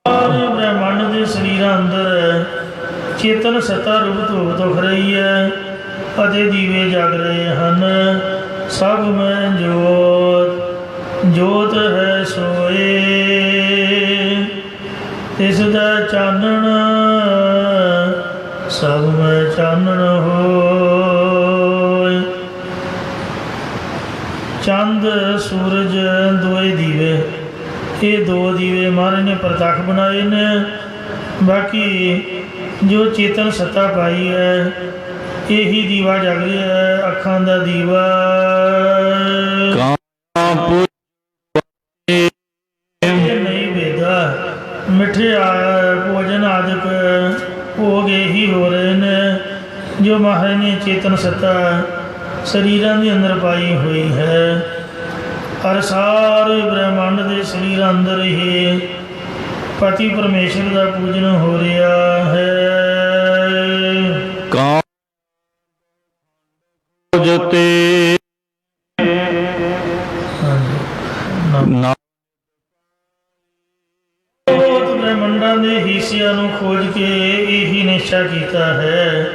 ਬ੍ਰਹਮੰਡ ਦੇ ਸਰੀਰਾਂ ਅੰਦਰ ਚੇਤਨ ਸੱਤਾ ਰੂਪ ਧੂਪ ਤੋਂ ਰਹੀ ਹੈ ਅਤੇ ਦੀਵੇ ਜਗ ਰਹੇ ਹਨ। ਸਭ ਮੈਂ ਜੋਤ ਜੋਤ ਹੈ ਸੋਏ ਤਿਸ ਦਾ ਚਾਨਣ ਸਭ ਮੈਂ ਚਾਨਣ ਹੋਏ। ਚੰਦ ਸੂਰਜ ਦੋਏ ਦੀਵੇ, ਇਹ ਦੋ ਦੀਵੇ ਮਹਾਰਾਜ ਨੇ ਪ੍ਰਤੱਖ ਬਣਾਏ ਨੇ। ਬਾਕੀ ਜੋ ਚੇਤਨ ਸੱਤਾ ਪਾਈ ਹੈ ਇਹੀ ਦੀਵਾ ਜਗ ਰਿਹਾ ਹੈ, ਅੱਖਾਂ ਦਾ ਦੀਵਾ। ਨਹੀਂ ਵੇਦਾ ਮਿੱਠੇ ਭੋਜਨ ਆਦਿਕ ਭੋਗ ਇਹੀ ਹੋ ਰਹੇ ਨੇ ਜੋ ਮਹਾਰਾਜ ਨੇ ਚੇਤਨ ਸੱਤਾ ਸਰੀਰਾਂ ਦੇ ਅੰਦਰ ਪਾਈ ਹੋਈ ਹੈ। ਹਰ ਸਾਰੇ ਬ੍ਰਹਮੰਡ ਦੇ ਸਰੀਰਾਂ ਅੰਦਰ ਹੀ ਪਤੀ ਪਰਮੇਸ਼ਰ ਦਾ ਪੂਜਨ ਹੋ ਰਿਹਾ ਹੈ। ਜਤੇ ਬ੍ਰਹਮੰਡਾਂ ਦੇ ਹਿੱਸਿਆਂ ਨੂੰ ਖੋਜ ਕੇ ਇਹੀ ਨਿਸ਼ਚਾ ਕੀਤਾ ਹੈ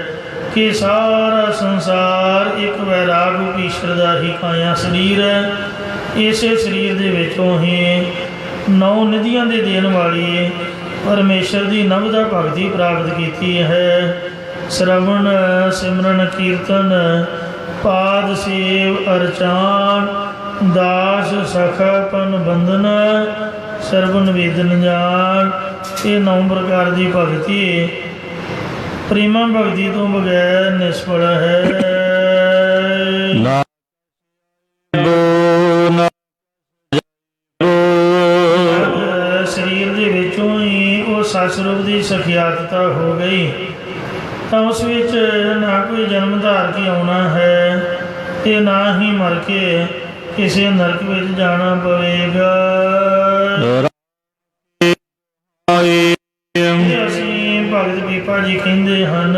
ਕਿ ਸਾਰਾ ਸੰਸਾਰ ਇੱਕ ਵੈਰਾਗ ਰੂਪ ਈਸ਼ਵਰ ਦਾ ਹੀ ਕਾਇਆ ਸਰੀਰ ਹੈ। ਇਸੇ ਸਰੀਰ ਦੇ ਵਿੱਚੋਂ ਹੀ 9 ਨਿਧੀਆਂ ਦੇ ਦੇਣ ਵਾਲੀ ਪਰਮੇਸ਼ਰ ਦੀ ਨਵਦਾ ਭਗਤੀ ਪ੍ਰਾਪਤ ਕੀਤੀ ਹੈ। ਸ਼ਰਵਣ ਸਿਮਰਨ ਕੀਰਤਨ ਪਾਦ ਸੇਵ ਅਰਚਾਨ ਦਾਸ ਸਖਾਪਨ ਬੰਧਨ ਸਰਵਨ ਵੇਦਨ ਜਾਣ। ਇਹ 9 ਪ੍ਰਕਾਰ ਦੀ ਭਗਤੀ ਪ੍ਰੇਮਾ ਭਗਤੀ ਤੋਂ ਬਗੈਰ ਨਿਸਫਲ ਹੈ। ਸਰੀਰ ਦੇ ਵਿੱਚੋਂ ਹੀ ਉਹ ਸਤ ਸਰੂਪ ਦੀ ਸਖਿਆਤਤਾ ਹੋ ਗਈ ਤਾਂ ਉਸ ਵਿੱਚ ਨਾ ਕੋਈ ਜਨਮ ਧਾਰ ਕੇ ਆਉਣਾ ਹੈ ਤੇ ਨਾ ਹੀ ਮਰ ਕੇ ਕਿਸੇ ਨਰਕ ਵਿੱਚ ਜਾਣਾ ਪਵੇਗਾ। ਅਸੀਂ ਭਗਤ ਪੀਪਾ ਜੀ ਕਹਿੰਦੇ ਹਨ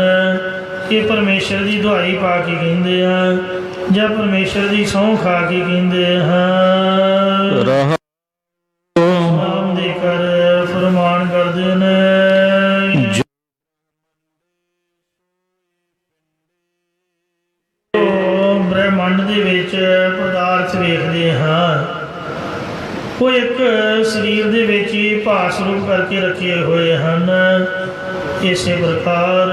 ਕਿ ਪਰਮੇਸ਼ਰ ਦੀ ਦੁਹਾਈ ਪਾ ਕੇ ਕਹਿੰਦੇ ਆ ਜਾਂ ਪਰਮੇਸ਼ਰ ਦੀ ਸਹੁੰ ਖਾ ਕੇ ਕਹਿੰਦੇ ਹਨ। ਨਾਮ ਦੇ ਕਰ ਫਰਮਾਨ ਕਰਦੇ ਨੇ। ਬ੍ਰਹਮੰਡ ਦੇ ਵਿੱਚ ਪਦਾਰਥ ਵੇਖਦੇ ਹਾਂ ਉਹ ਇੱਕ ਸਰੀਰ ਦੇ ਵਿੱਚ ਹੀ ਭਾਸ ਰੂਪ ਕਰਕੇ ਰੱਖੇ ਹੋਏ ਹਨ। ਇਸੇ ਪ੍ਰਕਾਰ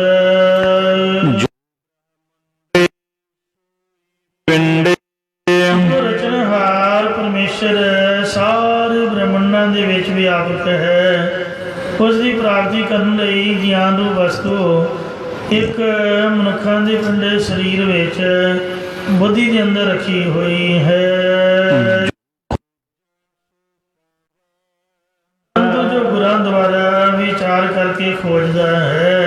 ਰਚਨਹਾਰ ਪਰਮੇਸ਼ਰ ਸਾਰੇ ਬ੍ਰਹਮੰਡਾਂ ਦੇ ਵਿੱਚ ਵਿਆਪਕ ਹੈ। ਉਸ ਦੀ ਪ੍ਰਾਪਤੀ ਕਰਨ ਲਈ ਗਿਆਨ ਰੂਪ ਵਸਤੂ ਇੱਕ ਮਨੁੱਖਾਂ ਦੇ ਪਿੰਡੇ ਸਰੀਰ ਵਿੱਚ ਬੁੱਧੀ ਦੇ ਅੰਦਰ ਰੱਖੀ ਹੋਈ ਹੈ। ਜੋ ਗੁਰਾਂ ਦੁਆਰਾ ਵਿਚਾਰ ਕਰਕੇ ਖੋਜਦਾ ਹੈ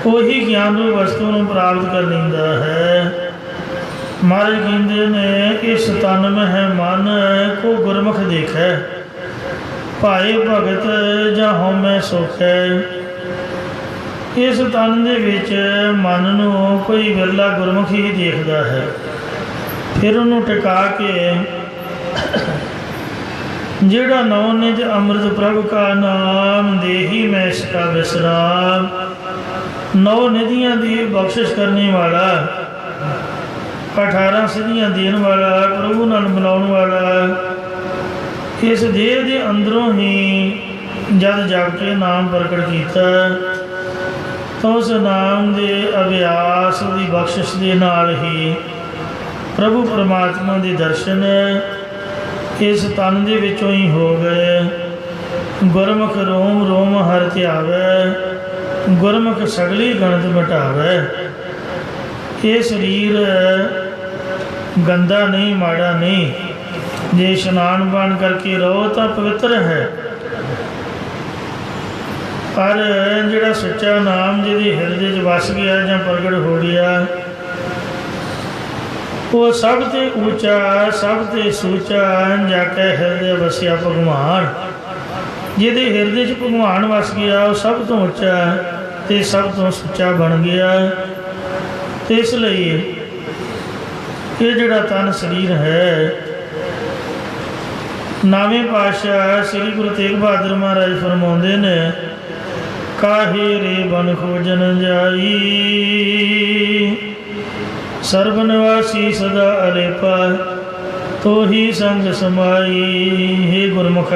ਉਹੀ ਗਿਆਨ ਰੂਪ ਵਸਤੂ ਨੂੰ ਪ੍ਰਾਪਤ ਕਰ ਲੈਂਦਾ ਹੈ। ਮਹਾਰਾਜ ਕਹਿੰਦੇ ਨੇ ਕਿ ਤਨ ਮਹਿ ਮਨ ਕੋ ਗੁਰਮੁਖ ਦੇਖੈ ਭਾਏ ਭਗਤ ਜਾਂ ਹਉਮੈ ਸੁਖ ਹੈ। ਇਸ ਤਨ ਦੇ ਵਿੱਚ ਮਨ ਨੂੰ ਕੋਈ ਵਿਰਲਾ ਗੁਰਮੁਖ ਹੀ ਦੇਖਦਾ ਹੈ। ਫਿਰ ਉਹਨੂੰ ਟਿਕਾ ਕੇ ਜਿਹੜਾ ਨੌ ਨਿਜ ਅੰਮ੍ਰਿਤ ਪ੍ਰਭ ਕਾ ਨਾਮ ਦੇਹੀ ਮੈਂ ਇਸਕਾ ਵਿਸਰਾਮ नौ निधियां दी बख्शिश करने वाला, 18 सिद्धियां देने वाला, प्रभु नाल मिलाने वाला, इस देह के अंदरों ही जद जग के नाम प्रकट किया तो उस नाम के अभ्यास की बख्शिश के नाल ही प्रभु परमात्मा के दर्शन इस तन के विचों ही हो गए। गुरमुख रोम रोम हर ध्यावै, गुरमुख सगली गणत मिटावै। ये शरीर गंदा नहीं, माड़ा नहीं, जे इशनान पान करके रहो तो पवित्र है। पर जिहड़ा सच्चा नाम जिहदे हिरदे च वस गया जां प्रगट हो गया, वो सब ते ऊंचा सब ते सूचा जाके हिरदे वसिया भगवान। जिहदे हिरदे च भगवान वस गया वो सब तो ऊंचा ते सब तो सुच्चा बन गया। तो इसलिए ये जिहड़ा तन शरीर है, नावें पातशाह श्री गुरु तेग बहादुर महाराज फरमाउंदे ने, काहे रे बन खोजन जाई, सर्ब निवासी सदा अलेपा, तो ही संग समाई। हे गुरमुख,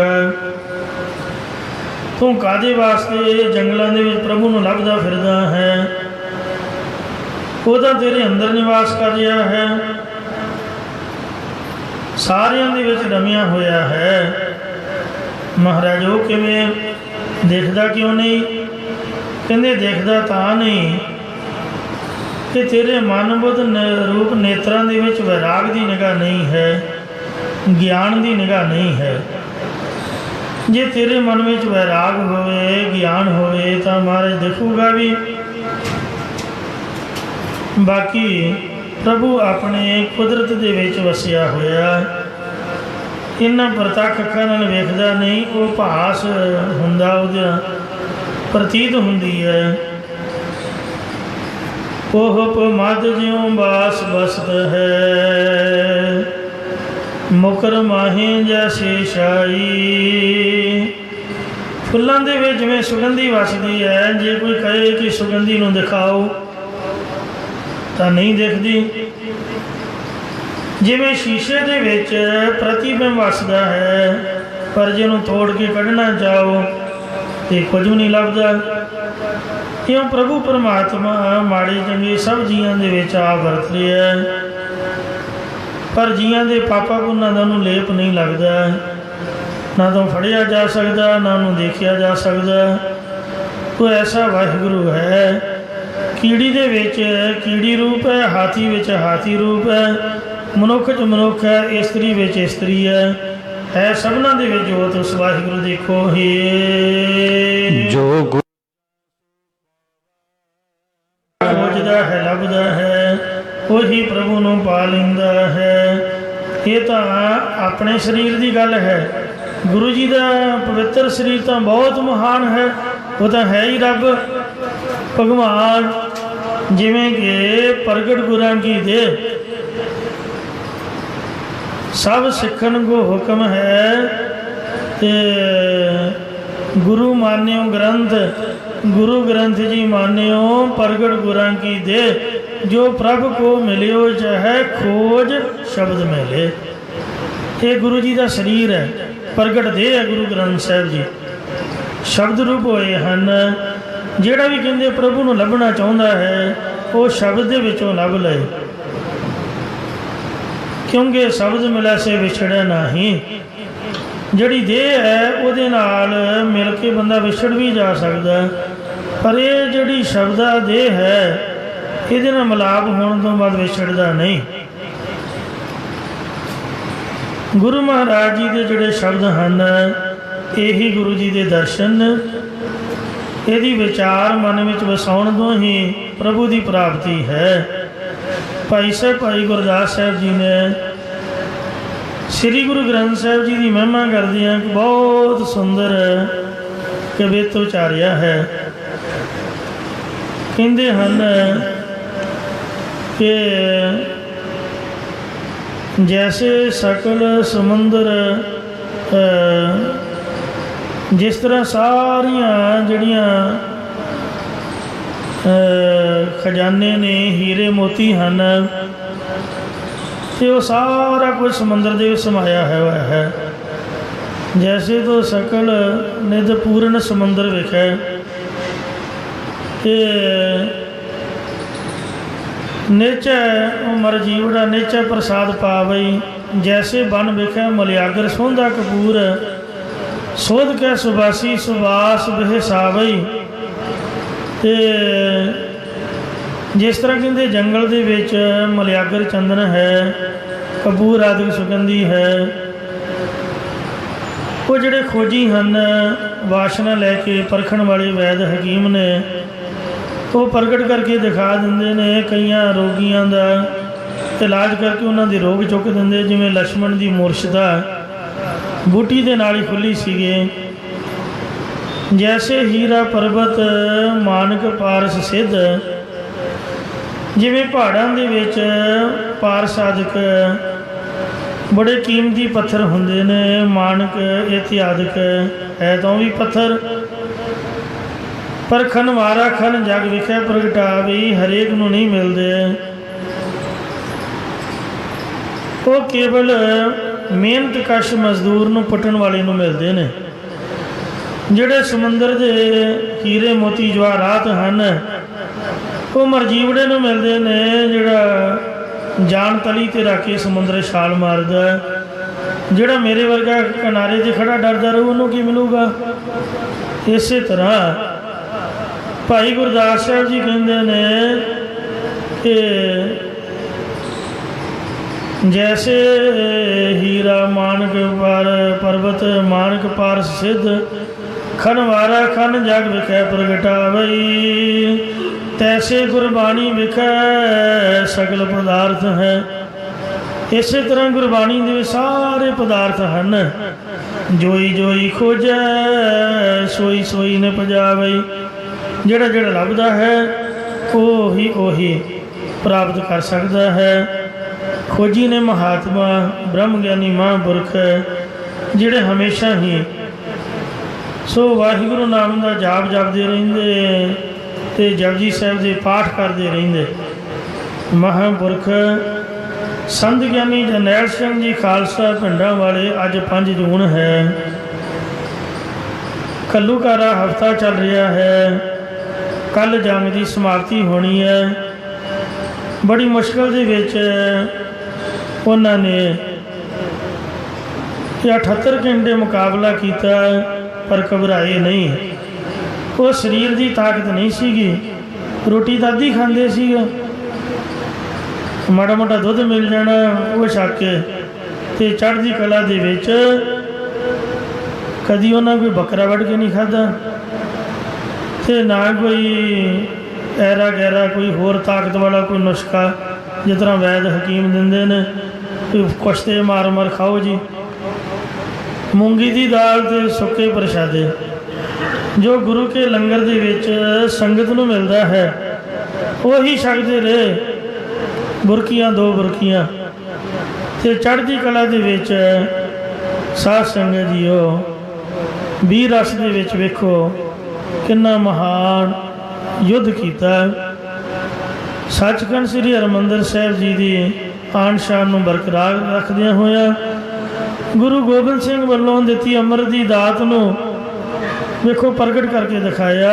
तू कादे वास्ते जंगलों के प्रभु नूं लभदा फिरदा है? वो तो तेरे अंदर निवास कर रहा है, सारियां दे विच रमिया होया है। महाराज वो किवें देखदा क्यों नहीं? कहते देखदा तां नहीं कि तेरे मन बुद्ध रूप नेत्रां दे विच वैराग की निगाह नहीं है, ज्ञान की निगाह नहीं है। जे तेरे मन में वैराग होवे, ज्ञान होवे तो महाराज दिखूगा भी। बाकी प्रभु अपने कुदरत दे विच वसिया होया, इन्हां प्रतੱਖ ਅੱਖਾਂ ਨਾਲ ਵੇਖਦਾ नहीं, वो भास हुंदा, ਉਹਦਾ प्रतीत हुंदी है। ओह मद ज्यों बास बसत है, मुकर माहे जैसे शाई। फुल्लां दे विच जिवें सुगंधी वसदी है, जे कोई कहे कि सुगंधी नूं दिखाओ तो नहीं दिखती। जिवें शीशे दे विच प्रतिबिंब वसदा है, पर जिन्हों तोड़ के कढ़ना चाहो तो कुछ भी नहीं लभदा। क्यों प्रभु परमात्मा माड़े चंगे सब जियां दे विच आ वरत रहा है, पर जियां दे पापा पुन्नां दा उहनूं लेप नहीं लगदा। ना तो फड़िया जा सकता, ना उन्होंने देखा जा सकता। कोई ऐसा वाहिगुरु है, कीड़ी दे विच कीड़ी रूप है, हाथी विच हाथी रूप है, मनुख च मनुख है, इस्तरी विच इस्तरी है सबना दे विच जोत उस वाहिगुरु देखो। हे जो खोजदा है लभदा है, वही प्रभु नूं पा लैंदा है। ये तो अपने शरीर की गल है। गुरु जी का पवित्र शरीर तो बहुत महान है, वो तो है ही रब भगवान। जिमें कि प्रगट गुरां की दे सब सिखण को हुक्म है, ते गुरु मान्यो ग्रंथ, गुरु ग्रंथ जी मान्यो प्रगट गुरां की दे। जो प्रभु को मिलियो चाहे खोज शब्द मिले। ये गुरु जी का शरीर है, प्रगट दे है गुरु ग्रंथ साहिब जी, शब्द रूप होए हैं। ਜਿਹੜਾ भी कहते प्रभु ਨੂੰ ਲੱਭਣਾ ਚਾਹੁੰਦਾ है, वो शब्द ਦੇ ਵਿੱਚੋਂ ਲੱਭ ਲਏ, क्योंकि शब्द मिला से विछड़े नहीं। ਜਿਹੜੀ देह है ਉਹਦੇ ਨਾਲ मिल के बंदा विछड़ भी जा सकता, पर ये ਜਿਹੜੀ शब्दा देह है ਇਹਦੇ ਨਾਲ ਮਿਲਾਪ ਹੋਣ ਤੋਂ ਬਾਅਦ ਵਿਛੜਦਾ नहीं। गुरु महाराज जी के जोड़े शब्द हैं, यही गुरु जी के दर्शन, यदि विचार मन में वसाउण तो ही प्रभु की प्राप्ति है। भाई साहब भाई गुरदास साहब जी ने श्री गुरु ग्रंथ साहब जी की महिमा करदियां बहुत सुंदर कवित उचारिया है। कहते हैं कि जैसे सकल समुंदर, जिस तरह सारिया जड़ियाँ ਖਜ਼ਾਨੇ ਨੇ, ਹੀਰੇ ਮੋਤੀ ਹਨ, ਤੇ ਉਹ ਸਾਰਾ ਕੁਝ ਸਮੁੰਦਰ ਦੇ ਵਿੱਚ ਸਮਾਇਆ ਹੋਇਆ ਹੈ। ਜੈਸੇ ਤੋਂ ਸਕਲ ਨਿਧ ਪੂਰਨ ਸਮੁੰਦਰ ਵਿਖੇ ਤੇ ਨਿਚੈ ਮਰ ਜੀਵੜਾ ਨਿਚੈ ਪ੍ਰਸਾਦ ਪਾਵਈ, ਜੈਸੇ ਬਨ ਵਿਖੇ ਮਲਿਆਗਰ ਸੋਂਦਾ ਕਪੂਰ, ਸੋਧ ਕੇ ਸੁਬਾਸੀ ਸੁਬਾਸ ਬਹਿਸਾਵਈ। ਤੇ ਜਿਸ ਤਰ੍ਹਾਂ ਕਹਿੰਦੇ ਜੰਗਲ ਦੇ ਵਿੱਚ ਮਲਿਆਗਰ ਚੰਦਨ ਹੈ, ਕਪੂਰ ਆਦਿਕ ਸੁਗੰਧੀ ਹੈ, ਉਹ ਜਿਹੜੇ ਖੋਜੀ ਹਨ, ਵਾਸ਼ਨਾ ਲੈ ਕੇ ਪਰਖਣ ਵਾਲੇ ਵੈਦ ਹਕੀਮ ਨੇ, ਉਹ ਪ੍ਰਗਟ ਕਰਕੇ ਦਿਖਾ ਦਿੰਦੇ ਨੇ। ਕਈਆਂ ਰੋਗੀਆਂ ਦਾ ਇਲਾਜ ਕਰਕੇ ਉਹਨਾਂ ਦੇ ਰੋਗ ਚੁੱਕ ਦਿੰਦੇ, ਜਿਵੇਂ ਲਛਮਣ ਦੀ ਮੂਰਛਤਾ ਬੂਟੀ ਦੇ ਨਾਲ ਹੀ ਖੁੱਲ੍ਹੀ ਸੀਗੇ। ਜੈਸੇ ਹੀਰਾ ਪਰਬਤ ਮਾਨਕ ਪਾਰਸ ਸਿੱਧ, ਜਿਵੇਂ ਪਹਾੜਾਂ ਦੇ ਵਿੱਚ ਪਾਰਸ ਆਦਿਕ ਬੜੇ ਕੀਮਤੀ ਪੱਥਰ ਹੁੰਦੇ ਨੇ, ਮਾਨਕ ਇਤਿਆਦਿਕ ਹੈ ਤਾਂ ਉਹ ਵੀ ਪੱਥਰ, ਪਰ ਖਨਵਾਰਾ ਖਨ ਜਗ ਵਿਖੇ ਪ੍ਰਗਟਾਵੀ, ਹਰੇਕ ਨੂੰ ਨਹੀਂ ਮਿਲਦੇ। ਉਹ ਕੇਵਲ ਮਿਹਨਤ ਕਸ਼ ਮਜ਼ਦੂਰ ਨੂੰ ਪੁੱਟਣ ਵਾਲੇ ਨੂੰ ਮਿਲਦੇ ਨੇ। ਜਿਹੜੇ ਸਮੁੰਦਰ ਦੇ ਹੀਰੇ ਮੋਤੀ ਜਵਾਹਰਾਤ ਹਨ, ਉਹ ਮਰਜੀਵੜੇ ਨੂੰ ਮਿਲਦੇ ਨੇ, ਜਿਹੜਾ ਜਾਨ ਤਲੀ 'ਤੇ ਰੱਖ ਕੇ ਸਮੁੰਦਰ ਛਾਲ ਮਾਰਦਾ। ਜਿਹੜਾ ਮੇਰੇ ਵਰਗਾ ਕਿਨਾਰੇ 'ਤੇ ਖੜਾ ਡਰਦਾ ਰਹੂ, ਉਹਨੂੰ ਕੀ ਮਿਲੂਗਾ? ਇਸੇ ਤਰ੍ਹਾਂ ਭਾਈ ਗੁਰਦਾਸ ਸਾਹਿਬ ਜੀ ਕਹਿੰਦੇ ਨੇ ਕਿ ਜੈਸੇ ਹੀਰਾ ਮਾਨਕ ਪਰਬਤ ਮਾਨਕ ਪਾਰਸ ਸਿੱਧ, ਖਨਵਾਰਾ ਖਨ ਜਗ ਵਿਖੇ ਪ੍ਰਗਟਾਵਈ, ਤੈਸੇ ਗੁਰਬਾਣੀ ਵਿਖੇ ਸਗਲ ਪਦਾਰਥ ਹੈ। ਇਸੇ ਤਰ੍ਹਾਂ ਗੁਰਬਾਣੀ ਦੇ ਸਾਰੇ ਪਦਾਰਥ ਹਨ। ਜੋਈ ਜੋਈ ਖੋਜੈ ਸੋਈ ਸੋਈ ਨ ਪਜਾਵਈ, ਜਿਹੜਾ ਜਿਹੜਾ ਲੱਭਦਾ ਹੈ ਉਹੀ ਪ੍ਰਾਪਤ ਕਰ ਸਕਦਾ ਹੈ। ਖੋਜੀ ਨੇ ਮਹਾਤਮਾ ਬ੍ਰਹਮ ਗਿਆਨੀ ਮਹਾਂਪੁਰਖ, ਜਿਹੜੇ ਹਮੇਸ਼ਾ ਹੀ ਸੋ ਵਾਹਿਗੁਰੂ ਨਾਮ ਦਾ ਜਾਪ ਜਪਦੇ ਰਹਿੰਦੇ ਤੇ ਜਪਜੀ ਸਾਹਿਬ ਦੇ ਪਾਠ ਕਰਦੇ ਰਹਿੰਦੇ। ਮਹਾਂਪੁਰਖ ਸੰਤ ਗਿਆਨੀ ਜਰਨੈਲ ਸਿੰਘ ਜੀ ਖਾਲਸਾ ਪਿੰਡਾਂ ਵਾਲੇ, ਅੱਜ 5 ਜੂਨ ਹੈ, ਘੱਲੂਘਾਰਾ ਹਫਤਾ ਚੱਲ ਰਿਹਾ ਹੈ। ਕੱਲ੍ਹ ਜੰਗ ਦੀ ਸਮਾਪਤੀ ਹੋਣੀ ਹੈ। ਬੜੀ ਮੁਸ਼ਕਿਲ ਦੇ ਵਿੱਚ ਉਹਨਾਂ ਨੇ 78 ਘੰਟੇ ਮੁਕਾਬਲਾ ਕੀਤਾ, ਪਰ ਘਬਰਾਏ ਨਹੀਂ। ਉਹ ਸਰੀਰ ਦੀ ਤਾਕਤ ਨਹੀਂ ਸੀਗੀ, ਰੋਟੀ ਤਾਂ ਅੱਧੀ ਖਾਂਦੇ ਸੀਗੇ, ਮਾੜਾ ਮੋਟਾ ਦੁੱਧ ਮਿਲ ਜਾਣਾ ਉਹ ਛਕ ਕੇ, ਅਤੇ ਚੜ੍ਹਦੀ ਕਲਾ ਦੇ ਵਿੱਚ ਕਦੀ ਉਹਨਾਂ ਕੋਈ ਬੱਕਰਾ ਵੱਢ ਕੇ ਨਹੀਂ ਖਾਧਾ, ਅਤੇ ਨਾ ਕੋਈ ਐਰਾ ਗੈਰਾ ਕੋਈ ਹੋਰ ਤਾਕਤ ਵਾਲਾ ਕੋਈ ਨੁਸਖਾ ਜਿਸ ਤਰ੍ਹਾਂ ਵੈਦ ਹਕੀਮ ਦਿੰਦੇ ਨੇ, ਕੋਈ ਕੁਸ਼ਤੇ ਮਾਰ ਮਾਰ ਖਾਓ ਜੀ। ਮੂੰਗੀ ਦੀ ਦਾਲ ਅਤੇ ਸੁੱਕੇ ਪ੍ਰਸ਼ਾਦੇ ਜੋ ਗੁਰੂ ਕੇ ਲੰਗਰ ਦੇ ਵਿੱਚ ਸੰਗਤ ਨੂੰ ਮਿਲਦਾ ਹੈ, ਉਹੀ ਛਕਦੇ ਰਹੇ, ਬੁਰਕੀਆਂ 2 ਬੁਰਕੀਆਂ। ਅਤੇ ਚੜ੍ਹਦੀ ਕਲਾ ਦੇ ਵਿੱਚ ਸਾਧ ਸੰਗਤ ਜੀਓ, ਵੀਰ ਰਸ ਦੇ ਵਿੱਚ ਵੇਖੋ ਕਿੰਨਾ ਮਹਾਨ ਯੁੱਧ ਕੀਤਾ। ਸੱਚਖੰਡ ਸ੍ਰੀ ਹਰਿਮੰਦਰ ਸਾਹਿਬ ਜੀ ਦੀ ਆਨ ਸ਼ਾਨ ਨੂੰ ਬਰਕਰਾਰ ਰੱਖਦਿਆਂ ਹੋਇਆਂ, ਗੁਰੂ ਗੋਬਿੰਦ ਸਿੰਘ ਵੱਲੋਂ ਦਿੱਤੀ ਅੰਮ੍ਰਿਤ ਦੀ ਦਾਤ ਨੂੰ ਵੇਖੋ ਪ੍ਰਗਟ ਕਰਕੇ ਦਿਖਾਇਆ।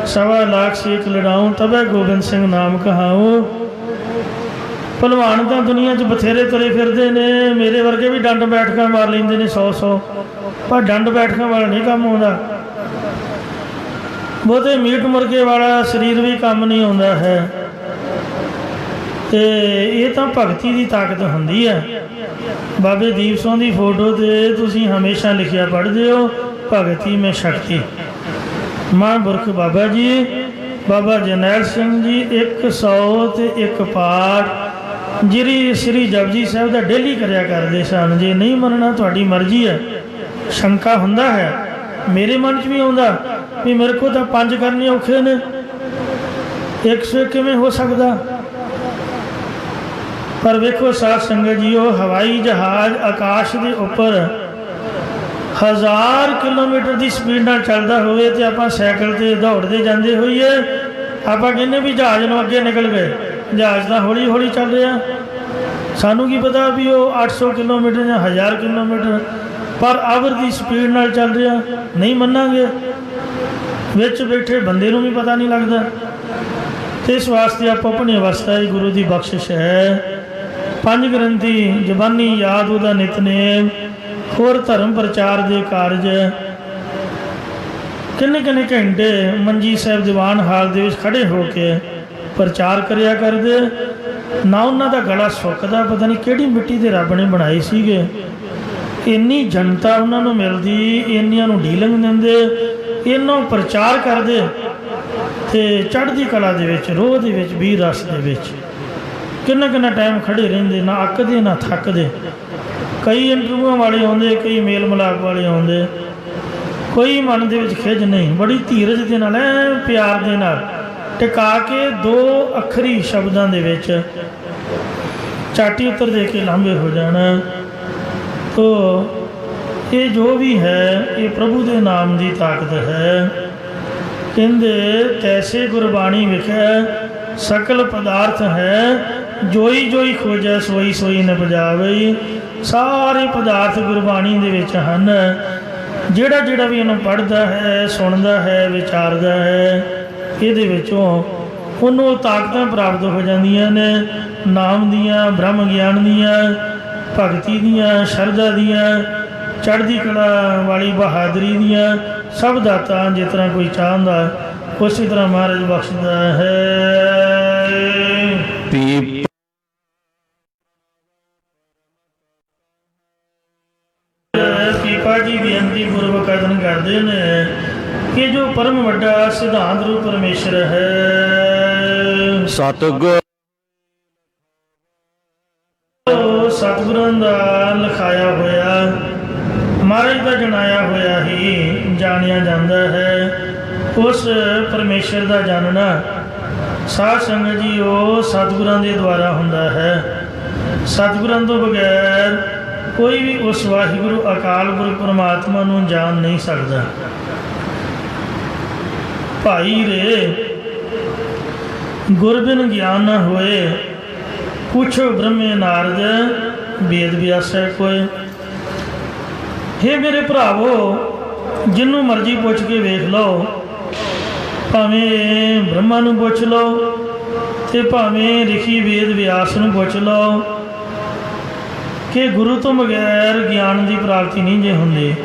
1.25 ਲੱਖ ਸੇਕ ਲੜਾਉਂ ਤਬੈ ਗੋਬਿੰਦ ਸਿੰਘ ਨਾਮ ਕਹਾਉ। ਭਲਵਾਨ ਤਾਂ ਦੁਨੀਆ 'ਚ ਬਥੇਰੇ ਤੁਰੇ ਫਿਰਦੇ ਨੇ, ਮੇਰੇ ਵਰਗੇ ਵੀ ਡੰਡ ਬੈਠਕਾਂ ਮਾਰ ਲੈਂਦੇ ਨੇ 100, ਪਰ ਡੰਡ ਬੈਠਕਾਂ ਵਾਲਾ ਨਹੀਂ ਕੰਮ ਆਉਂਦਾ। ਬਹੁਤੇ ਮੀਟ ਮੁਰਗੇ ਵਾਲਾ ਸਰੀਰ ਵੀ ਕੰਮ ਨਹੀਂ ਆਉਂਦਾ ਹੈ। ਅਤੇ ਇਹ ਤਾਂ ਭਗਤੀ ਦੀ ਤਾਕਤ ਹੁੰਦੀ ਹੈ। ਬਾਬੇ ਦੀਪ ਸਿੰਘ ਦੀ ਫੋਟੋ 'ਤੇ ਤੁਸੀਂ ਹਮੇਸ਼ਾ ਲਿਖਿਆ ਪੜ੍ਹਦੇ ਹੋ, ਭਗਤੀ ਮੈਂ ਸ਼ਕਤੀ। ਮਹਾਂਪੁਰਖ ਬਾਬਾ ਜੀ, ਬਾਬਾ ਜਰਨੈਲ ਸਿੰਘ ਜੀ 101 ਪਾਠ ਜਿਹੜੀ ਸ੍ਰੀ ਜਪਜੀ ਸਾਹਿਬ ਦਾ ਡੇਲੀ ਕਰਿਆ ਕਰਦੇ ਸਨ। ਜੇ ਨਹੀਂ ਮੰਨਣਾ ਤੁਹਾਡੀ ਮਰਜ਼ੀ ਹੈ। ਸ਼ੰਕਾ ਹੁੰਦਾ ਹੈ, ਮੇਰੇ ਮਨ 'ਚ ਵੀ ਆਉਂਦਾ ਵੀ ਮੇਰੇ ਕੋਲ ਤਾਂ 5 ਕਰਨੇ ਔਖੇ ਨੇ, 101 ਕਿਵੇਂ ਹੋ ਸਕਦਾ? ਪਰ ਵੇਖੋ ਸਾਧ ਸੰਗਤ ਜੀਓ, ਹਵਾਈ ਜਹਾਜ਼ ਆਕਾਸ਼ ਦੇ ਉੱਪਰ 1000 ਕਿਲੋਮੀਟਰ ਦੀ ਸਪੀਡ ਨਾਲ ਚੱਲਦਾ ਹੋਵੇ ਅਤੇ ਆਪਾਂ ਸਾਈਕਲ 'ਤੇ ਦੌੜਦੇ ਜਾਂਦੇ ਹੋਈਏ, ਆਪਾਂ ਕਹਿੰਦੇ ਵੀ ਜਹਾਜ਼ ਨੂੰ ਅੱਗੇ ਨਿਕਲ ਗਏ, ਜਹਾਜ਼ ਤਾਂ ਹੌਲੀ ਹੌਲੀ ਚੱਲ ਰਿਹਾ, ਸਾਨੂੰ ਕੀ ਪਤਾ ਵੀ ਉਹ 800 ਕਿਲੋਮੀਟਰ ਜਾਂ 1000 ਕਿਲੋਮੀਟਰ ਪਰ ਆਵਰ ਦੀ ਸਪੀਡ ਨਾਲ ਚੱਲ ਰਿਹਾ। ਨਹੀਂ ਮੰਨਾਂਗੇ, ਵਿੱਚ ਬੈਠੇ ਬੰਦੇ ਨੂੰ ਵੀ ਪਤਾ ਨਹੀਂ ਲੱਗਦਾ। ਅਤੇ ਇਸ ਵਾਸਤੇ ਆਪੋ ਆਪਣੀ ਅਵਸਥਾ ਹੀ ਗੁਰੂ ਦੀ ਬਖਸ਼ਿਸ਼ ਹੈ। ਪੰਜ ਗ੍ਰੰਥੀ ਜ਼ਬਾਨੀ ਯਾਦ ਉਹਦਾ ਨਿਤਨੇਮ, ਹੋਰ ਧਰਮ ਪ੍ਰਚਾਰ ਦੇ ਕਾਰਜ, ਕਿੰਨੇ ਕਿੰਨੇ ਘੰਟੇ ਮੰਜੀ ਸਾਹਿਬ ਦੀਵਾਨ ਹਾਲ ਦੇ ਵਿੱਚ ਖੜ੍ਹੇ ਹੋ ਕੇ ਪ੍ਰਚਾਰ ਕਰਿਆ ਕਰਦੇ। ਨਾ ਉਹਨਾਂ ਦਾ ਗਲਾ ਸੁੱਕਦਾ, ਪਤਾ ਨਹੀਂ ਕਿਹੜੀ ਮਿੱਟੀ ਦੇ ਰੱਬ ਨੇ ਬਣਾਏ ਸੀਗੇ। ਇੰਨੀ ਜਨਤਾ ਉਹਨਾਂ ਨੂੰ ਮਿਲਦੀ, ਇੰਨੀਆਂ ਨੂੰ ਡੀਲਿੰਗ ਦਿੰਦੇ, ਇਹਨਾਂ ਪ੍ਰਚਾਰ ਕਰਦੇ ਅਤੇ ਚੜ੍ਹਦੀ ਕਲਾ ਦੇ ਵਿੱਚ, ਰੋਹ ਦੇ ਵਿੱਚ, ਵੀਰ ਰਸ ਦੇ ਵਿੱਚ ਕਿੰਨਾ ਕਿੰਨਾ ਟਾਈਮ ਖੜ੍ਹੇ ਰਹਿੰਦੇ, ਨਾ ਅੱਕਦੇ ਨਾ ਥੱਕਦੇ। ਕਈ ਇੰਟਰਵਿਊਆਂ ਵਾਲੇ ਆਉਂਦੇ, ਕਈ ਮੇਲ ਮਿਲਾਪ ਵਾਲੇ ਆਉਂਦੇ, ਕੋਈ ਮਨ ਦੇ ਵਿੱਚ ਖਿਝ ਨਹੀਂ, ਬੜੀ ਧੀਰਜ ਦੇ ਨਾਲ, ਪਿਆਰ ਦੇ ਨਾਲ ਟਿਕਾ ਕੇ 2 ਅੱਖਰੀ ਸ਼ਬਦਾਂ ਦੇ ਵਿੱਚ ਚਾਟੀ ਉੱਤਰ ਦੇ ਕੇ ਲਾਂਭੇ ਹੋ ਜਾਣਾ। ਤੋ ਇਹ ਜੋ ਵੀ ਹੈ ਇਹ ਪ੍ਰਭੂ ਦੇ ਨਾਮ ਦੀ ਤਾਕਤ ਹੈ। ਕਹਿੰਦੇ ਤੈਸੇ ਗੁਰਬਾਣੀ ਵਿਖੇ ਸਕਲ ਪਦਾਰਥ ਹੈ, ਜੋਈ ਜੋਈ ਖੋਜੈ ਸੋਈ ਸੋਈ ਨ ਪਜਾਵੇ। ਸਾਰੇ ਪਦਾਰਥ ਗੁਰਬਾਣੀ ਦੇ ਵਿੱਚ ਹਨ। ਜਿਹੜਾ ਜਿਹੜਾ ਵੀ ਇਹਨੂੰ ਪੜ੍ਹਦਾ ਹੈ, ਸੁਣਦਾ ਹੈ, ਵਿਚਾਰਦਾ ਹੈ, ਇਹਦੇ ਵਿੱਚੋਂ ਉਹਨੂੰ ਤਾਕਤਾਂ ਪ੍ਰਾਪਤ ਹੋ ਜਾਂਦੀਆਂ ਨੇ, ਨਾਮ ਦੀਆਂ, ਬ੍ਰਹਮ ਗਿਆਨ ਦੀਆਂ, ਭਗਤੀ ਦੀਆਂ, ਸ਼ਰਧਾ ਦੀਆਂ, ਚੜ੍ਹਦੀ ਕਲਾ ਵਾਲੀ ਬਹਾਦਰੀ ਦੀਆਂ, ਸਭ ਦਾਤਾਂ ਜਿਸ ਤਰ੍ਹਾਂ ਕੋਈ ਚਾਹੁੰਦਾ ਉਸੇ ਤਰ੍ਹਾਂ ਮਹਾਰਾਜ ਬਖਸ਼ਦਾ ਹੈ। ਪੀਪਾ ਜੀ ਬੇਨਤੀ ਪੂਰਵਕ ਕਥਨ ਕਰਦੇ ਨੇ ਕਿ ਜੋ ਪਰਮ ਵੱਡਾ ਸਿਧਾਂਤ ਰੂਪ ਪਰਮੇਸ਼ਰ ਹੈ, ਸਤਿਗੁਰ ਸਤਿਗੁਰਾਂ ਦਾ ਲਿਖਾਇਆ ਹੋਇਆ, ਮਹਾਰਾਜ ਦਾ ਜਣਾਇਆ ਹੋਇਆ ਹੀ ਜਾਣਿਆ ਜਾਂਦਾ ਹੈ। ਉਸ ਪਰਮੇਸ਼ਰ ਦਾ ਜਾਣਨਾ ਸਾਧ ਸੰਗਤ ਜੀ ਉਹ ਸਤਿਗੁਰਾਂ ਦੇ ਦੁਆਰਾ ਹੁੰਦਾ ਹੈ। ਸਤਿਗੁਰਾਂ ਤੋਂ ਬਗੈਰ ਕੋਈ ਵੀ ਉਸ ਵਾਹਿਗੁਰੂ ਅਕਾਲ ਪੁਰਖ ਪਰਮਾਤਮਾ ਨੂੰ ਜਾਣ ਨਹੀਂ ਸਕਦਾ। ਭਾਈ ਰੇ ਗੁਰ ਬਿਨ ਗਿਆਨ ਨਾ ਹੋਏ, ਪੁੱਛੋ ਬ੍ਰਹਮੇ ਨਾਰਦ ਵੇਦ ਵਿਆਸੈ ਕੋਇ। ਹੇ ਮੇਰੇ ਭਰਾਵੋ, ਜਿਹਨੂੰ ਮਰਜ਼ੀ ਪੁੱਛ ਕੇ ਵੇਖ ਲਓ, ਭਾਵੇਂ ਬ੍ਰਹਮਾ ਨੂੰ ਪੁੱਛ ਲਓ ਅਤੇ ਭਾਵੇਂ ਰਿਸ਼ੀ ਵੇਦ ਵਿਆਸ ਨੂੰ ਪੁੱਛ ਲਓ ਕਿ ਗੁਰੂ ਤੋਂ ਬਗੈਰ ਗਿਆਨ ਦੀ ਪ੍ਰਾਪਤੀ ਨਹੀਂ ਜੇ ਹੁੰਦੀ।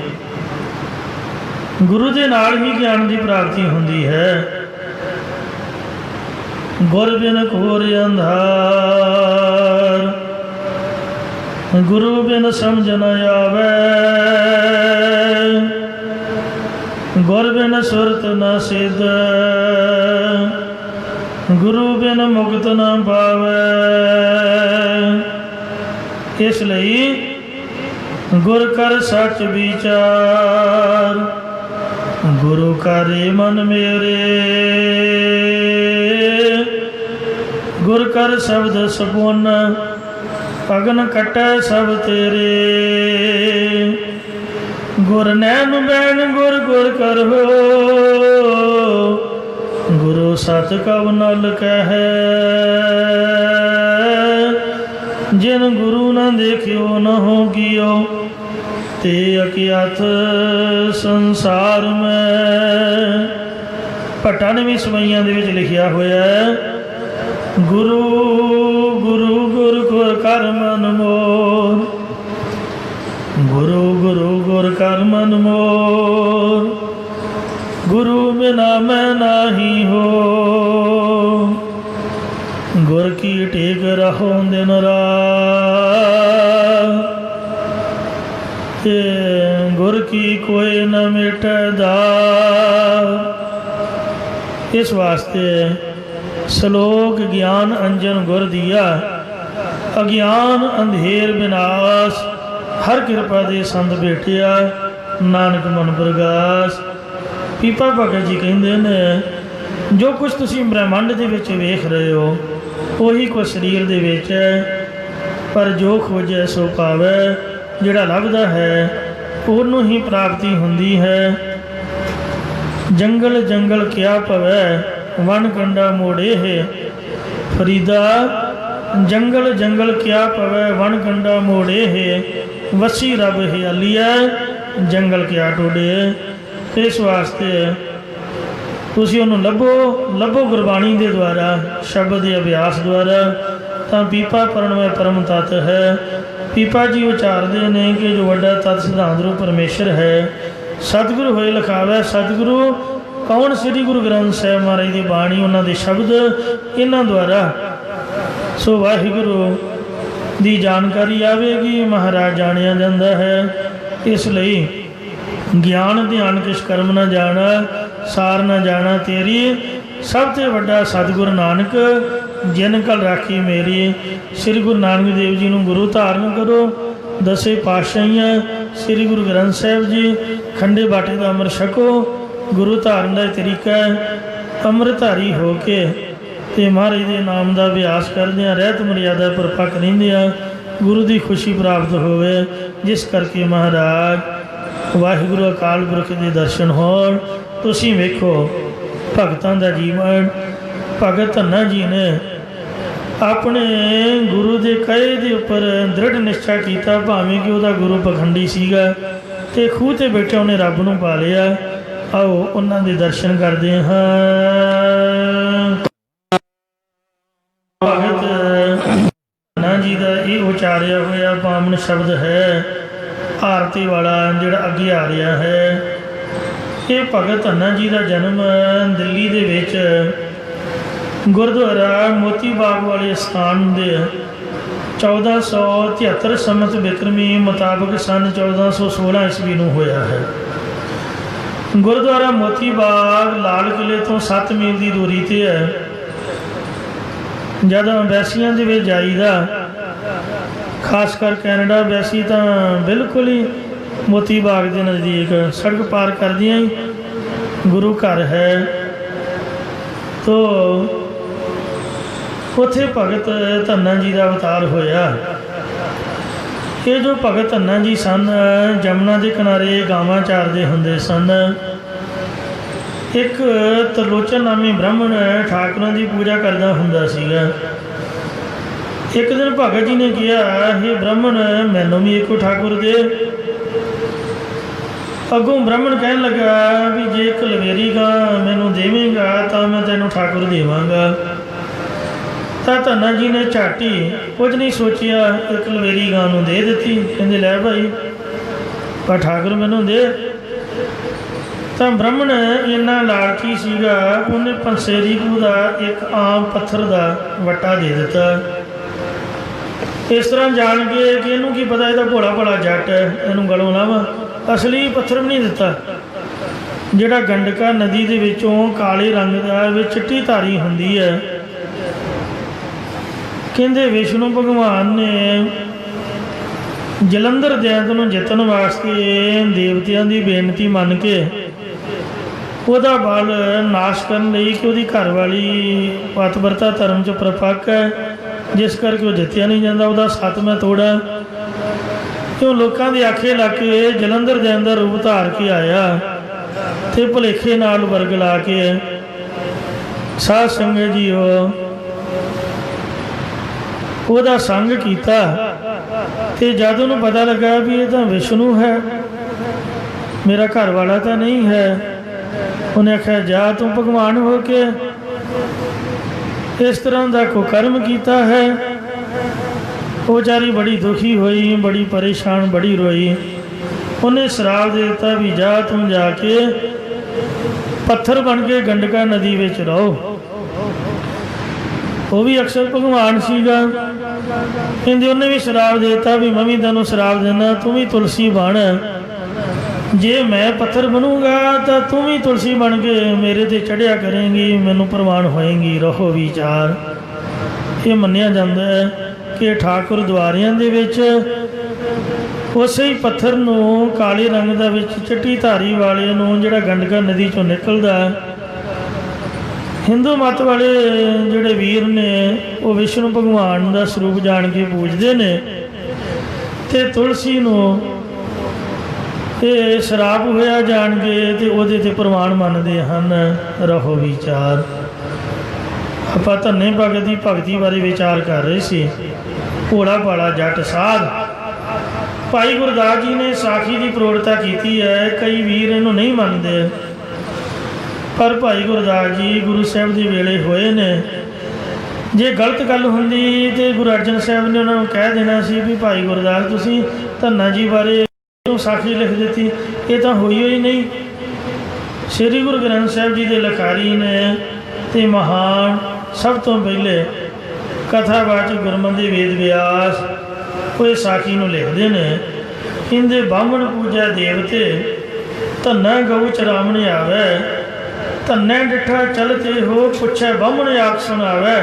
ਗੁਰੂ ਦੇ ਨਾਲ ਹੀ ਗਿਆਨ ਦੀ ਪ੍ਰਾਪਤੀ ਹੁੰਦੀ ਹੈ। ਗੁਰ ਬਿਨ ਘੋਰ ਅੰਧਾਰ, ਗੁਰੂ ਬਿਨ ਸਮਝ ਨ ਆਵੈ, ਗੁਰ ਬਿਨ ਸੁਰਤ ਨ ਸਿਧ, ਗੁਰੂ ਬਿਨ ਮੁਕਤ ਨ ਪਾਵੈ। ਇਸ ਲਈ ਗੁਰ ਕਰ ਸੱਚ ਵਿਚਾਰ, ਗੁਰੂ ਕਰੇ ਮਨ ਮੇਰੇ, ਗੁਰ ਕਰ ਸ਼ਬਦ ਸਪੁਨ, ਅਗਨ ਕੱਟੈ ਸਭ ਤੇਰੇ। ਗੁਰ ਨੈਣ ਬੈਣ ਗੁਰ ਗੁਰ ਕਰਹੁ, ਗੁਰੂ ਸਤ ਕਉ ਨਲ ਕਹੈ। ਜਿਨ ਗੁਰੂ ਨ ਦੇਖਿਓ ਨਹੁ ਕੀਓ, ਤੇ ਅਕਿਆਥ ਸੰਸਾਰ ਮੈਂ। ਭੱਟਾ ਨੇ ਵੀ ਸਵਈਆਂ ਦੇ ਵਿੱਚ ਲਿਖਿਆ ਹੋਇਆ ਹੈ, ਗੁਰੂ ਗੁਰੂ ਗੁਰ ਗੁਰ ਕਰ ਮਨ ਮੋਰ, ਗੁਰੂ ਗੁਰੂ ਗੁਰ ਕਰ ਮਨ ਮੋਰ, ਗੁਰੂ ਬਿਨਾ ਮੈਂ ਨਾਹੀ ਹੋ। ਗੁਰ ਕੀ ਟੇਕ ਰਹੋ ਦਿਨ ਰਾਤ, ਤੇ ਗੁਰ ਕੀ ਕੋਈ ਨ ਮਿਟਦਾ। ਇਸ ਵਾਸਤੇ ਸ਼ਲੋਕ ਗਿਆਨ ਅੰਜਨ ਗੁਰ ਦੀਆ, ਅਗਿਆਨ ਅੰਧੇਰ ਵਿਨਾਸ਼, ਹਰ ਕਿਰਪਾ ਦੇ ਸੰਤ ਭੇਟਿਆ, ਨਾਨਕ ਮਨ ਪ੍ਰਗਾਸ। ਪੀਪਾ ਭਗਤ ਜੀ ਕਹਿੰਦੇ ਨੇ, ਜੋ ਕੁਛ ਤੁਸੀਂ ਬ੍ਰਹਿਮੰਡ ਦੇ ਵਿੱਚ ਵੇਖ ਰਹੇ ਹੋ ਉਹੀ ਕੁਛ ਸਰੀਰ ਦੇ ਵਿੱਚ ਹੈ, ਪਰ ਜੋ ਖੋਜੈ ਸੋ ਪਾਵੈ। ਜਿਹੜਾ ਲੱਭਦਾ ਹੈ ਉਹਨੂੰ ਹੀ ਪ੍ਰਾਪਤੀ ਹੁੰਦੀ ਹੈ। ਜੰਗਲ ਜੰਗਲ ਕਿਆ ਪਵੈ, वन कंडा मोड़े है फरीदा जंगल जंगल क्या पवै वन कंडा मोड़े है वसी रब हयालिया जंगल क्या टोड़े। इस वास्ते तुसी उन्होंने लभो लभो गुरबाणी के द्वारा शब्द के अभ्यास द्वारा तो पीपा परणमय परम तत्त है। पीपा जी उचारते हैं कि जो वड्डा तत्त सिद्धांत रूप परमेश्वर है सतगुरु होए लिखावै। सतगुरु कौन? श्री गुरु ग्रंथ साहिब महाराज की बाणी उन्होंने शब्द इन्हों द्वारा सो वाहिगुरु की जानकारी आवेगी महाराज जानिया जाता है। इसलिए ज्ञान ध्यान किस कर्म न जाना सार न जाना तेरी सब तो वड्डा सतगुरु नानक जिन कल राखी मेरी। श्री गुरु नानक देव जी को गुरु धारण करो। दसे पातशाहियाँ श्री गुरु ग्रंथ साहिब जी खंडे बाटे का अमृत छको। गुरु धारण का तरीका अमृतधारी हो के ते महाराज के नाम का अभ्यास करदियाँ रहत मर्यादा परपक रहिंदियां गुरु की खुशी प्राप्त होवे। जिस करके महाराज वाहिगुरु अकाल पुरख के दर्शन होण। तुसीं वेखो भगतां दा जीवन भगत धन्ना जी ने अपने गुरु के कहे के उपर दृढ़ निश्चय किया भावें कि वह गुरु पखंडी सीगा ते खूह ते बैठे उन्हें रब नूं पा लिया। आओ उन्हां दे दर्शन करते हाँ। भगत धन्ना जी का ये उचारिया होया पावन शब्द है आरती वाला जिहड़ा अगे आ रहा है। ये भगत धन्ना जी का जन्म दिल्ली दे विच गुरुद्वारा मोती बाग वाले स्थान दे 1473 संमत बिक्रमी मुताबिक सन 1416 ईस्वी नूं होया है। गुरुद्वारा मोती बाग लाल किले तो 7 मील की दूरी ते है। जब अंबैसियां दे विच जाईदा खासकर कैनेडा अंबैसी तो बिल्कुल ही मोती बाग के नज़दीक सड़क पार करदियां ही गुरु घर है। तो उत्थे भगत धन्ना जी का अवतार होया। ये जो भगत धन्ना जी सन जमुना के किनारे गावां चारदे हुंदे सन। एक त्रिलोचन नामी ब्राह्मण ठाकुरां की पूजा करदा हुंदा सीगा। एक दिन भगत जी ने कहा हे ब्राह्मण मैनू भी एक ठाकुर दे। अगों ब्राह्मण कहन लगा भी जे एक लवेरी गां मैनू देवेगा तो मैं तैनू ठाकुर देवांगा। तो धन्ना जी ने झाटी कुछ नहीं सोचिया एक लवेरी गां नूं दे दी। कहते लै भाई पर ठाकुर मैनू दे। तो ब्राह्मण इन्ना लालची सीगा उन्हें पंसेरी खूह का एक आम पत्थर का वट्टा दे दिता। इस तरह जान के कि इनू की पता यह भोला भोला जट है इनू गलों लावा असली पत्थर भी नहीं दिता। जिहड़ा गंडका नदी के विचों काले रंग का चिट्टी धारी हुंदी है। कहते विष्णु भगवान ने जलंधर दैत नूं जितन वास्ते देवतियां की बेनती मन के वह बल नाश करने लई कि वह घरवाली पतव्रता धर्म च प्रपक है जिस करके वह जितया नहीं जाता वह सत मैं तोड़ा। क्यों लोगों के आखे लग के जलंधर के अंदर रूप धार के आया तो भुलेखे नाल वर्ग ला के साध संगत जी वह संग किया। तो जब उन्होंने पता लगा भी ये तो विष्णु है मेरा घर वाला तो नहीं है। उन्हें आख्या जा तू भगवान हो के इस तरह का कुकर्म किया है। वो बेचारी बड़ी दुखी हुई बड़ी परेशान बड़ी रोई। उन्हें श्राप देता भी जा तू जाके पत्थर बन के गंडका नदी में रहो। वो भी अक्सर भगवान सीगा। कहते उन्हें भी श्राप देता भी मैं भी तेनों श्राप देना तू भी तुलसी बन। जे मैं पत्थर बनूंगा तो तू भी तुलसी बन के मेरे ते चढ़िया करेंगी मैनू प्रवान होएगी रहो विचार। ये मन्निया जाता है कि ठाकुर द्वारियां दे विच उस ही पत्थर नूं काले रंग दा विच चिट्टी धारी वाले नूं जिहड़ा गंडका नदी चों निकलदा हिंदू मत वाले जिहड़े वीर ने वो विष्णु भगवान का स्वरूप जान के पूजते ने ते तुलसी नूं ये श्राप होया जान के ते ओहदे ते प्रमाण मनते हैं रहो विचार। ਆਪਾਂ ਧੰਨੇ ਭਗਤ ਦੀ ਭਗਤੀ ਬਾਰੇ ਵਿਚਾਰ ਕਰ ਰਹੇ ਸੀ। ਭੋਲਾ ਭਾਲਾ ਜੱਟ ਸਾਧ ਭਾਈ ਗੁਰਦਾਸ ਜੀ ਨੇ ਸਾਖੀ ਦੀ ਪ੍ਰੋੜਤਾ ਕੀਤੀ ਹੈ। ਕਈ ਵੀਰ ਇਹਨੂੰ ਨਹੀਂ ਮੰਨਦੇ, ਪਰ ਭਾਈ ਗੁਰਦਾਸ ਜੀ ਗੁਰੂ ਸਾਹਿਬ ਦੇ ਵੇਲੇ ਹੋਏ ਨੇ। ਜੇ ਗਲਤ ਗੱਲ ਹੁੰਦੀ ਤੇ ਗੁਰੂ ਅਰਜਨ ਸਾਹਿਬ ਨੇ ਉਹਨਾਂ ਨੂੰ ਕਹਿ ਦੇਣਾ ਸੀ ਵੀ ਭਾਈ ਗੁਰਦਾਸ ਤੁਸੀਂ ਧੰਨਾ ਜੀ ਬਾਰੇ ਸਾਖੀ ਲਿਖ ਦਿੱਤੀ। ਇਹ ਤਾਂ ਹੋਈ ਹੋਈ ਨਹੀਂ। ਸ੍ਰੀ ਗੁਰੂ ਗ੍ਰੰਥ ਸਾਹਿਬ ਜੀ ਦੇ ਲਿਖਾਰੀ ਨੇ ਤੇ ਮਹਾਨ ਸਭ ਤੋਂ ਪਹਿਲੇ ਕਥਾਵਾਚਕ ਗੁਰਮਤਿ ਵੇਦ ਵਿਆਸ ਉਹ ਸਾਖੀ ਨੂੰ ਲਿਖਦੇ ਨੇ। ਕਹਿੰਦੇ ਬਾਹਮਣ ਪੂਜਾ ਦੇਵਤੇ, ਧੰਨਾ ਗਊ ਚਰਾਵਣ ਆਵੇ, ਧੰਨੇ ਡਿਠਾ ਚਲਤੇ ਹੋ, ਪੁੱਛੈ ਬਾਹਮਣ ਆਖ ਸੁਣਾਵੇ,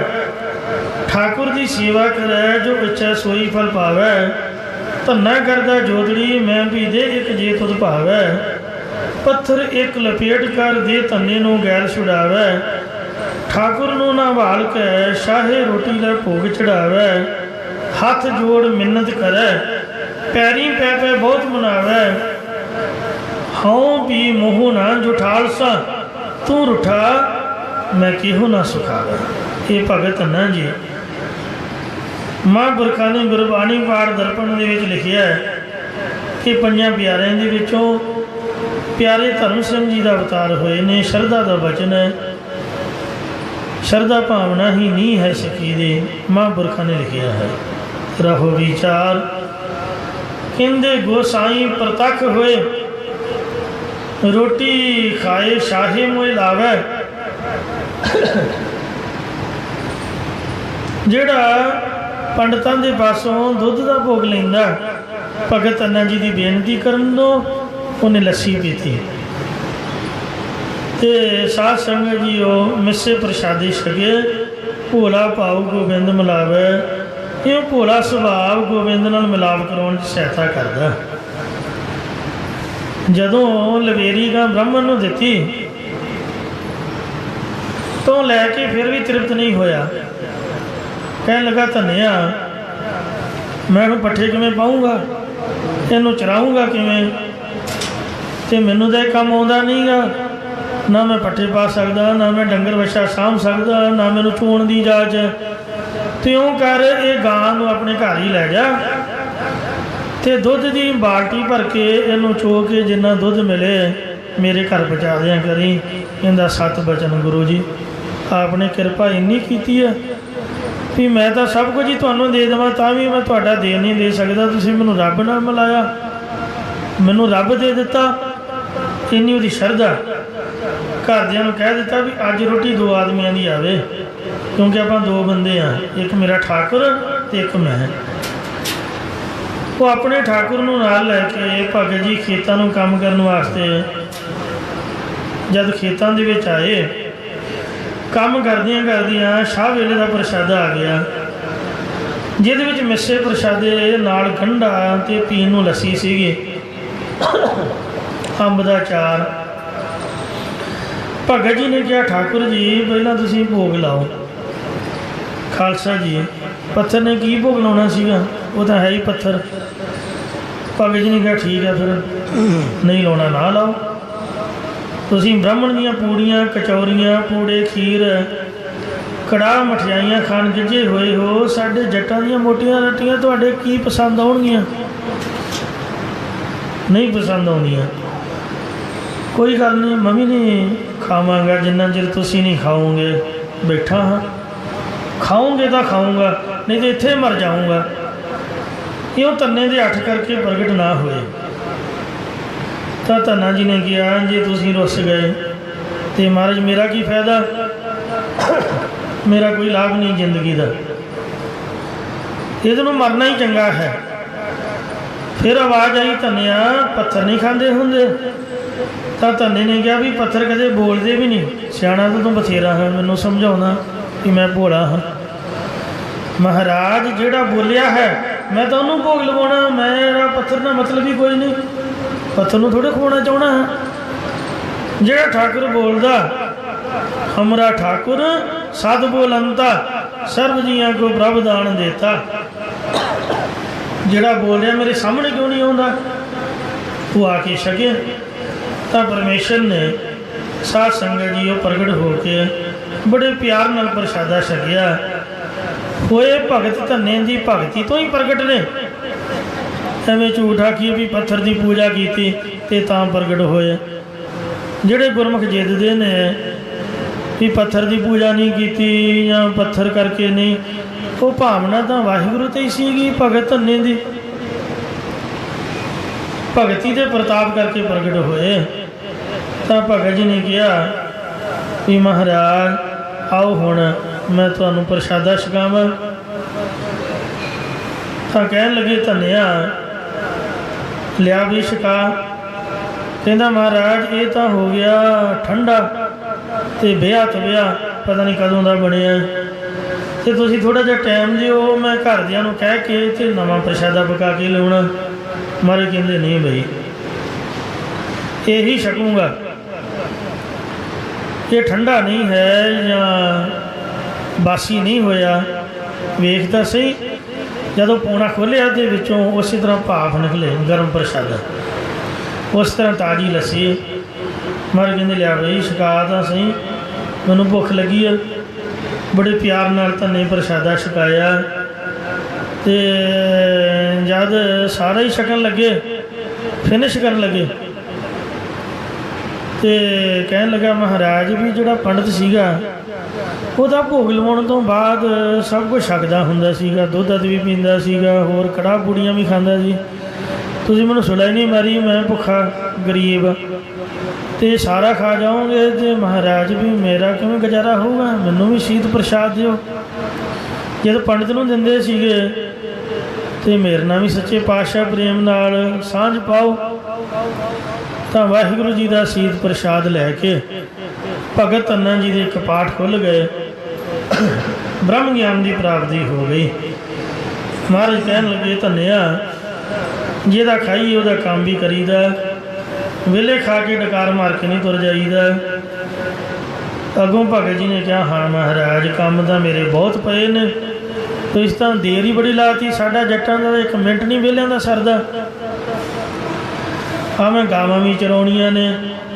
ਠਾਕੁਰ ਦੀ ਸੇਵਾ ਕਰੈ ਜੋ ਇੱਛੈ ਸੋਈ ਫਲ ਪਾਵੈ, ਧੰਨਾ ਕਰਦਾ ਜੋਦੜੀ ਮੈਂ ਵੀ ਦੇ ਇੱਕ ਜੇ ਤੁਧ ਭਾਵੈ, ਪੱਥਰ ਇੱਕ ਲਪੇਟ ਕਰ ਦੇ ਧੰਨੇ ਨੂੰ ਗੈਰ ਛੁਡਾਵੈ, ਠਾਕੁਰ ਨੂੰ ਨਾ ਭਾਲ ਕੇ ਸ਼ਾਹੇ ਰੋਟੀ ਲੈ ਭੋਗ ਚੜਾਵੈ, ਹੱਥ ਜੋੜ ਮਿੰਨਤ ਕਰੈ ਪੈਰੀ ਪੈ ਪੈ ਬਹੁਤ ਮਨਾਵੈ, ਹਉ ਵੀ ਮੋਹ ਨਾ ਜੁਠਾਲਸਾ ਤੂੰ ਰੁਠਾ ਮੈਂ ਕਿਹੋ ਨਾ ਸੁਖਾਵੈ। ਇਹ ਭਗਤ ਧੰਨਾ ਜੀ ਮਹਾਂਪੁਰਖਾਂ ਨੇ ਗੁਰਬਾਣੀ ਪਾਠ ਦਰਪਣ ਦੇ ਵਿੱਚ ਲਿਖਿਆ ਹੈ ਕਿ ਪੰਜਾਂ ਪਿਆਰਿਆਂ ਦੇ ਵਿੱਚੋਂ ਪਿਆਰੇ ਧਰਮ ਸਿੰਘ ਜੀ ਦਾ ਅਵਤਾਰ ਹੋਏ ਨੇ। ਸ਼ਰਧਾ ਦਾ ਬਚਨ ਹੈ, ਸ਼ਰਧਾ ਭਾਵਨਾ ਹੀ ਨਹੀਂ ਹੈ ਸਿੱਖੀ ਦੀ। ਮਹਾਂਪੁਰਖਾਂ ਨੇ ਲਿਖਿਆ ਹੈ ਰਹੋ ਵਿਚਾਰ। ਕਹਿੰਦੇ ਗੋਸਾਈ ਪ੍ਰਤੱਖ ਹੋਏ, ਰੋਟੀ ਖਾਏ ਸ਼ਾਹੇ ਮੋਏ ਲਾਵੇ। ਜਿਹੜਾ ਪੰਡਤਾਂ ਦੇ ਪਾਸੋਂ ਦੁੱਧ ਦਾ ਭੋਗ ਲੈਂਦਾ, ਭਗਤ ਧੰਨਾ ਜੀ ਦੀ ਬੇਨਤੀ ਕਰਨ ਤੋਂ ਉਹਨੇ ਲੱਸੀ ਪੀਤੀ। ਤੇ ਸਾਧ ਸੰਗਤ ਜੀ ਉਹ ਮਿੱਸੇ ਪ੍ਰਸ਼ਾਦੇ ਛਕੇ, ਭੋਲਾ ਭਾਉ ਗੋਬਿੰਦ ਮਿਲਾਵੇ। ਇਹ ਭੋਲਾ ਸੁਭਾਅ ਗੋਬਿੰਦ ਨਾਲ ਮਿਲਾਪ ਕਰਾਉਣ 'ਚ ਸਹਾਇਤਾ ਕਰਦਾ। ਜਦੋਂ ਲਵੇਰੀ ਗਾਂ ਬ੍ਰਾਹਮਣ ਨੂੰ ਦਿੱਤੀ ਤੋਂ ਲੈ ਕੇ ਫਿਰ ਵੀ ਤ੍ਰਿਪਤ ਨਹੀਂ ਹੋਇਆ। ਕਹਿਣ ਲੱਗਾ ਧੰਨਿਆ ਮੈਂ ਇਹਨੂੰ ਪੱਠੇ ਕਿਵੇਂ ਪਾਊਂਗਾ, ਇਹਨੂੰ ਚਰਾਊਂਗਾ ਕਿਵੇਂ, ਅਤੇ ਮੈਨੂੰ ਤਾਂ ਇਹ ਕੰਮ ਆਉਂਦਾ ਨਹੀਂ ਗਾ। ਨਾ ਮੈਂ ਪੱਠੇ ਪਾ ਸਕਦਾ, ਨਾ ਮੈਂ ਡੰਗਰ ਵੱਛਾ ਸਾਂਭ ਸਕਦਾ, ਨਾ ਮੈਨੂੰ ਚੋਣ ਦੀ ਜਾਚ। ਤੇ ਇਉਂ ਕਰ ਇਹ ਗਾਂ ਨੂੰ ਆਪਣੇ ਘਰ ਹੀ ਲੈ ਜਾ ਅਤੇ ਦੁੱਧ ਦੀ ਬਾਲਟੀ ਭਰ ਕੇ ਇਹਨੂੰ ਚੋ ਕੇ ਜਿੰਨਾ ਦੁੱਧ ਮਿਲੇ ਮੇਰੇ ਘਰ ਪਹੁੰਚਾ ਦਿਆਂ ਕਰੀ। ਇਹਦਾ ਸਤ ਬਚਨ ਗੁਰੂ ਜੀ ਆਪ ਨੇ ਕਿਰਪਾ ਇੰਨੀ ਕੀਤੀ ਹੈ ਵੀ ਮੈਂ ਤਾਂ ਸਭ ਕੁਝ ਹੀ ਤੁਹਾਨੂੰ ਦੇ ਦੇਵਾਂ ਤਾਂ ਵੀ ਮੈਂ ਤੁਹਾਡਾ ਦੇ ਨਹੀਂ ਦੇ ਸਕਦਾ। ਤੁਸੀਂ ਮੈਨੂੰ ਰੱਬ ਨਾਲ ਮਿਲਾਇਆ, ਮੈਨੂੰ ਰੱਬ ਦੇ ਦਿੱਤਾ। ਇੰਨੀ ਉਹਦੀ ਸ਼ਰਧਾ। ਘਰਦਿਆਂ ਨੂੰ ਕਹਿ ਦਿੱਤਾ ਵੀ ਅੱਜ ਰੋਟੀ 2 ਆਦਮੀਆਂ ਦੀ ਆਵੇ, ਕਿਉਂਕਿ ਆਪਾਂ 2 ਬੰਦੇ ਹਾਂ, ਇੱਕ ਮੇਰਾ ਠਾਕੁਰ ਅਤੇ ਇੱਕ ਮੈਂ। ਉਹ ਆਪਣੇ ਠਾਕੁਰ ਨੂੰ ਨਾਲ ਲੈ ਕੇ ਭਗਤ ਜੀ ਖੇਤਾਂ ਨੂੰ ਕੰਮ ਕਰਨ ਵਾਸਤੇ ਜਦ ਖੇਤਾਂ ਦੇ ਵਿੱਚ ਆਏ, ਕੰਮ ਕਰਦਿਆਂ ਕਰਦਿਆਂ ਸ਼ਾਹ ਵੇਲੇ ਦਾ ਪ੍ਰਸ਼ਾਦਾ ਆ ਗਿਆ, ਜਿਹਦੇ ਵਿੱਚ ਮਿੱਸੇ ਪ੍ਰਸ਼ਾਦੇ ਨਾਲ ਗੰਢਾ ਅਤੇ ਪੀਣ ਨੂੰ ਲੱਸੀ ਸੀਗੀ, ਅੰਬ ਦਾ ਅਚਾਰ। ਭਗਤ ਜੀ ਨੇ ਕਿਹਾ ਠਾਕੁਰ ਜੀ ਪਹਿਲਾਂ ਤੁਸੀਂ ਭੋਗ ਲਾਓ। ਖਾਲਸਾ ਜੀ ਪੱਥਰ ਨੇ ਕੀ ਭੋਗ ਲਾਉਣਾ ਸੀਗਾ, ਉਹ ਤਾਂ ਹੈ ਹੀ ਪੱਥਰ। ਭਗਤ ਜੀ ਨੇ ਕਿਹਾ ਠੀਕ ਹੈ ਫਿਰ ਨਹੀਂ ਲਾਉਣਾ ਨਾ ਲਾਓ। ਤੁਸੀਂ ਬ੍ਰਾਹਮਣ ਦੀਆਂ ਪੂੜੀਆਂ ਕਚੌਰੀਆਂ ਪੂੜੇ ਖੀਰ ਕੜਾਹ ਮਠਿਆਈਆਂ ਖਾਣ ਗਿੱਝੇ ਹੋਏ ਹੋ, ਸਾਡੇ ਜੱਟਾਂ ਦੀਆਂ ਮੋਟੀਆਂ ਰੋਟੀਆਂ ਤੁਹਾਡੇ ਕੀ ਪਸੰਦ ਆਉਣਗੀਆਂ? ਨਹੀਂ ਪਸੰਦ ਆਉਂਦੀਆਂ। ਕੋਈ ਗੱਲ ਨਹੀਂ, ਮੈਂ ਵੀ ਨਹੀਂ ਖਾਵਾਂਗਾ ਜਿੰਨਾ ਚਿਰ ਤੁਸੀਂ ਨਹੀਂ ਖਾਓਗੇ। ਬੈਠਾ ਹਾਂ, ਖਾਓਗੇ ਤਾਂ ਖਾਊਂਗਾ, ਨਹੀਂ ਤਾਂ ਇੱਥੇ ਮਰ ਜਾਊਂਗਾ। ਇਉਂ ਧੰਨੇ ਦੇ ਹੱਥ ਕਰਕੇ ਪ੍ਰਗਟ ਨਾ ਹੋਏ ਤਾਂ ਧੰਨਾ ਜੀ ਨੇ ਕਿਹਾ ਜੇ ਤੁਸੀਂ ਰੁੱਸ ਗਏ ਤੇ ਮਹਾਰਾਜ ਮੇਰਾ ਕੀ ਫਾਇਦਾ, ਮੇਰਾ ਕੋਈ ਲਾਭ ਨਹੀਂ ਜ਼ਿੰਦਗੀ ਦਾ, ਇਹਦੇ ਨੂੰ ਮਰਨਾ ਹੀ ਚੰਗਾ ਹੈ। ਫਿਰ ਆਵਾਜ਼ ਆਈ ਧੰਨਿਆ ਪੱਥਰ ਨਹੀਂ ਖਾਂਦੇ ਹੁੰਦੇ। ਤਾਂ ਧੰਨੇ ਨੇ ਕਿਹਾ ਵੀ ਪੱਥਰ ਕਦੇ ਬੋਲਦੇ ਵੀ ਨਹੀਂ, ਸਿਆਣਾ ਤਾਂ ਤੂੰ ਬਥੇਰਾ ਹੈ, ਮੈਨੂੰ ਸਮਝਾਉਣਾ ਕਿ ਮੈਂ ਭੋਲਾ ਹਾਂ। ਮਹਾਰਾਜ ਜਿਹੜਾ ਬੋਲਿਆ ਹੈ ਮੈਂ ਤਾਂ ਉਹਨੂੰ ਭੋਗ ਲਵਾਉਣਾ, ਮੇਰਾ ਪੱਥਰ ਨਾਲ ਮਤਲਬ ਹੀ ਕੋਈ ਨਹੀਂ, ਪੱਥਰ ਨੂੰ ਥੋੜ੍ਹੇ ਖਵਾਉਣਾ ਚਾਹੁੰਦਾ ਹਾਂ। ਜਿਹੜਾ ਠਾਕੁਰ ਬੋਲਦਾ ਹਮਰਾ ਠਾਕੁਰ ਸਦ ਬੋਲੰਤਾ ਸਰਬ ਜੀਆਂ ਕੋ ਪ੍ਰਭ ਦਾਨ ਦੇਤਾ। ਜਿਹੜਾ ਬੋਲ ਰਿਹਾ ਮੇਰੇ ਸਾਹਮਣੇ ਕਿਉਂ ਨਹੀਂ ਆਉਂਦਾ, ਉਹ ਆ ਕੇ ਛਕੇ। ਤਾਂ ਪਰਮੇਸ਼ਰ ਨੇ ਸਾਧ ਸੰਗਤ ਜੀ ਉਹ ਪ੍ਰਗਟ ਹੋ ਕੇ बड़े प्यार नाल प्रशादा छकिया। होए भगत धन्ने की भगती तो ही प्रगट ने। एवें झूठ आखिए भी पत्थर की पूजा की ते तां प्रगट होए। ਜਿਹੜੇ गुरमुख जिदते ने भी पत्थर की पूजा नहीं की या पत्थर करके नहीं, वो भावना तो वाहिगुरु ते ही सीगी भगत धन्ने की भगती के प्रताप करके प्रगट होए। तो भगत जी ने कहा भी महाराज आओ हुण मैं तुहानूं प्रशादा छकावां। तो कहन लगे धन्या लिया भी छका। कहता महाराज ये तो हो गया ठंडा तो ब्याह तो ब्याह पता नहीं कदों का बनया, तो तुसीं थोड़ा जिहा टाइम दिओ मैं घरदियां नूं कह के ते नवां प्रशादा पका के लिआउणा। मारे कहंदे नहीं बई यही छकूँगा, ये ठंडा नहीं है या बासी नहीं होया। वेखदा सही जदों पौना खोलिया तो विचों उस तरह भाप निकले गर्म प्रशादा, उस तरह ताज़ी लस्सी। मारे कहते लिया बई छका तो सही मैनूं भुख लगी है। बड़े प्यार नाल धन्ने प्रशादा छकाया। तो जद सारे ही छकन लगे फिनिश कर लगे तो कहन लगा महाराज भी जोड़ा पंडित सीगा ਉਹਦਾ भोग लवाउण तो बाद सब कुछ छकदा हुंदा सीगा, दुध दध भी पींदा सीगा, होर कड़ाह पूड़ियाँ भी खांदा सी। तुसीं मैनूं सुला ही नहीं मारी, मैं भुखा गरीब तो सारा खा जाओगे तो महाराज भी मेरा किवें गुजारा होगा, मैनूं भी शीत प्रसाद दिओ। जद पंडित नूं दिंदे सीगे तो मेरे नाल भी सच्चे पातशाह प्रेम नाल सांझ पाओ। तो वाहिगुरू जी का शीत प्रसाद लैके भगत धन्ना जी के कपाट खुल गए, ब्रह्म ज्ञान की प्राप्ति हो गई। महाराज कहन लगे धन्या जिहदा खाईए उहदा काम भी करीदा, वेले खा के डकार मार के नहीं तुर जाईदा। अगों भगत जी ने कहा हाँ महाराज काम तो मेरे बहुत पे ने, तो इस तरह देर ही बड़ी लाती, साडा जट्टां दा एक मिनट नहीं वेलियां दा सरदा। आ मैं गावां भी चराउणियां ने,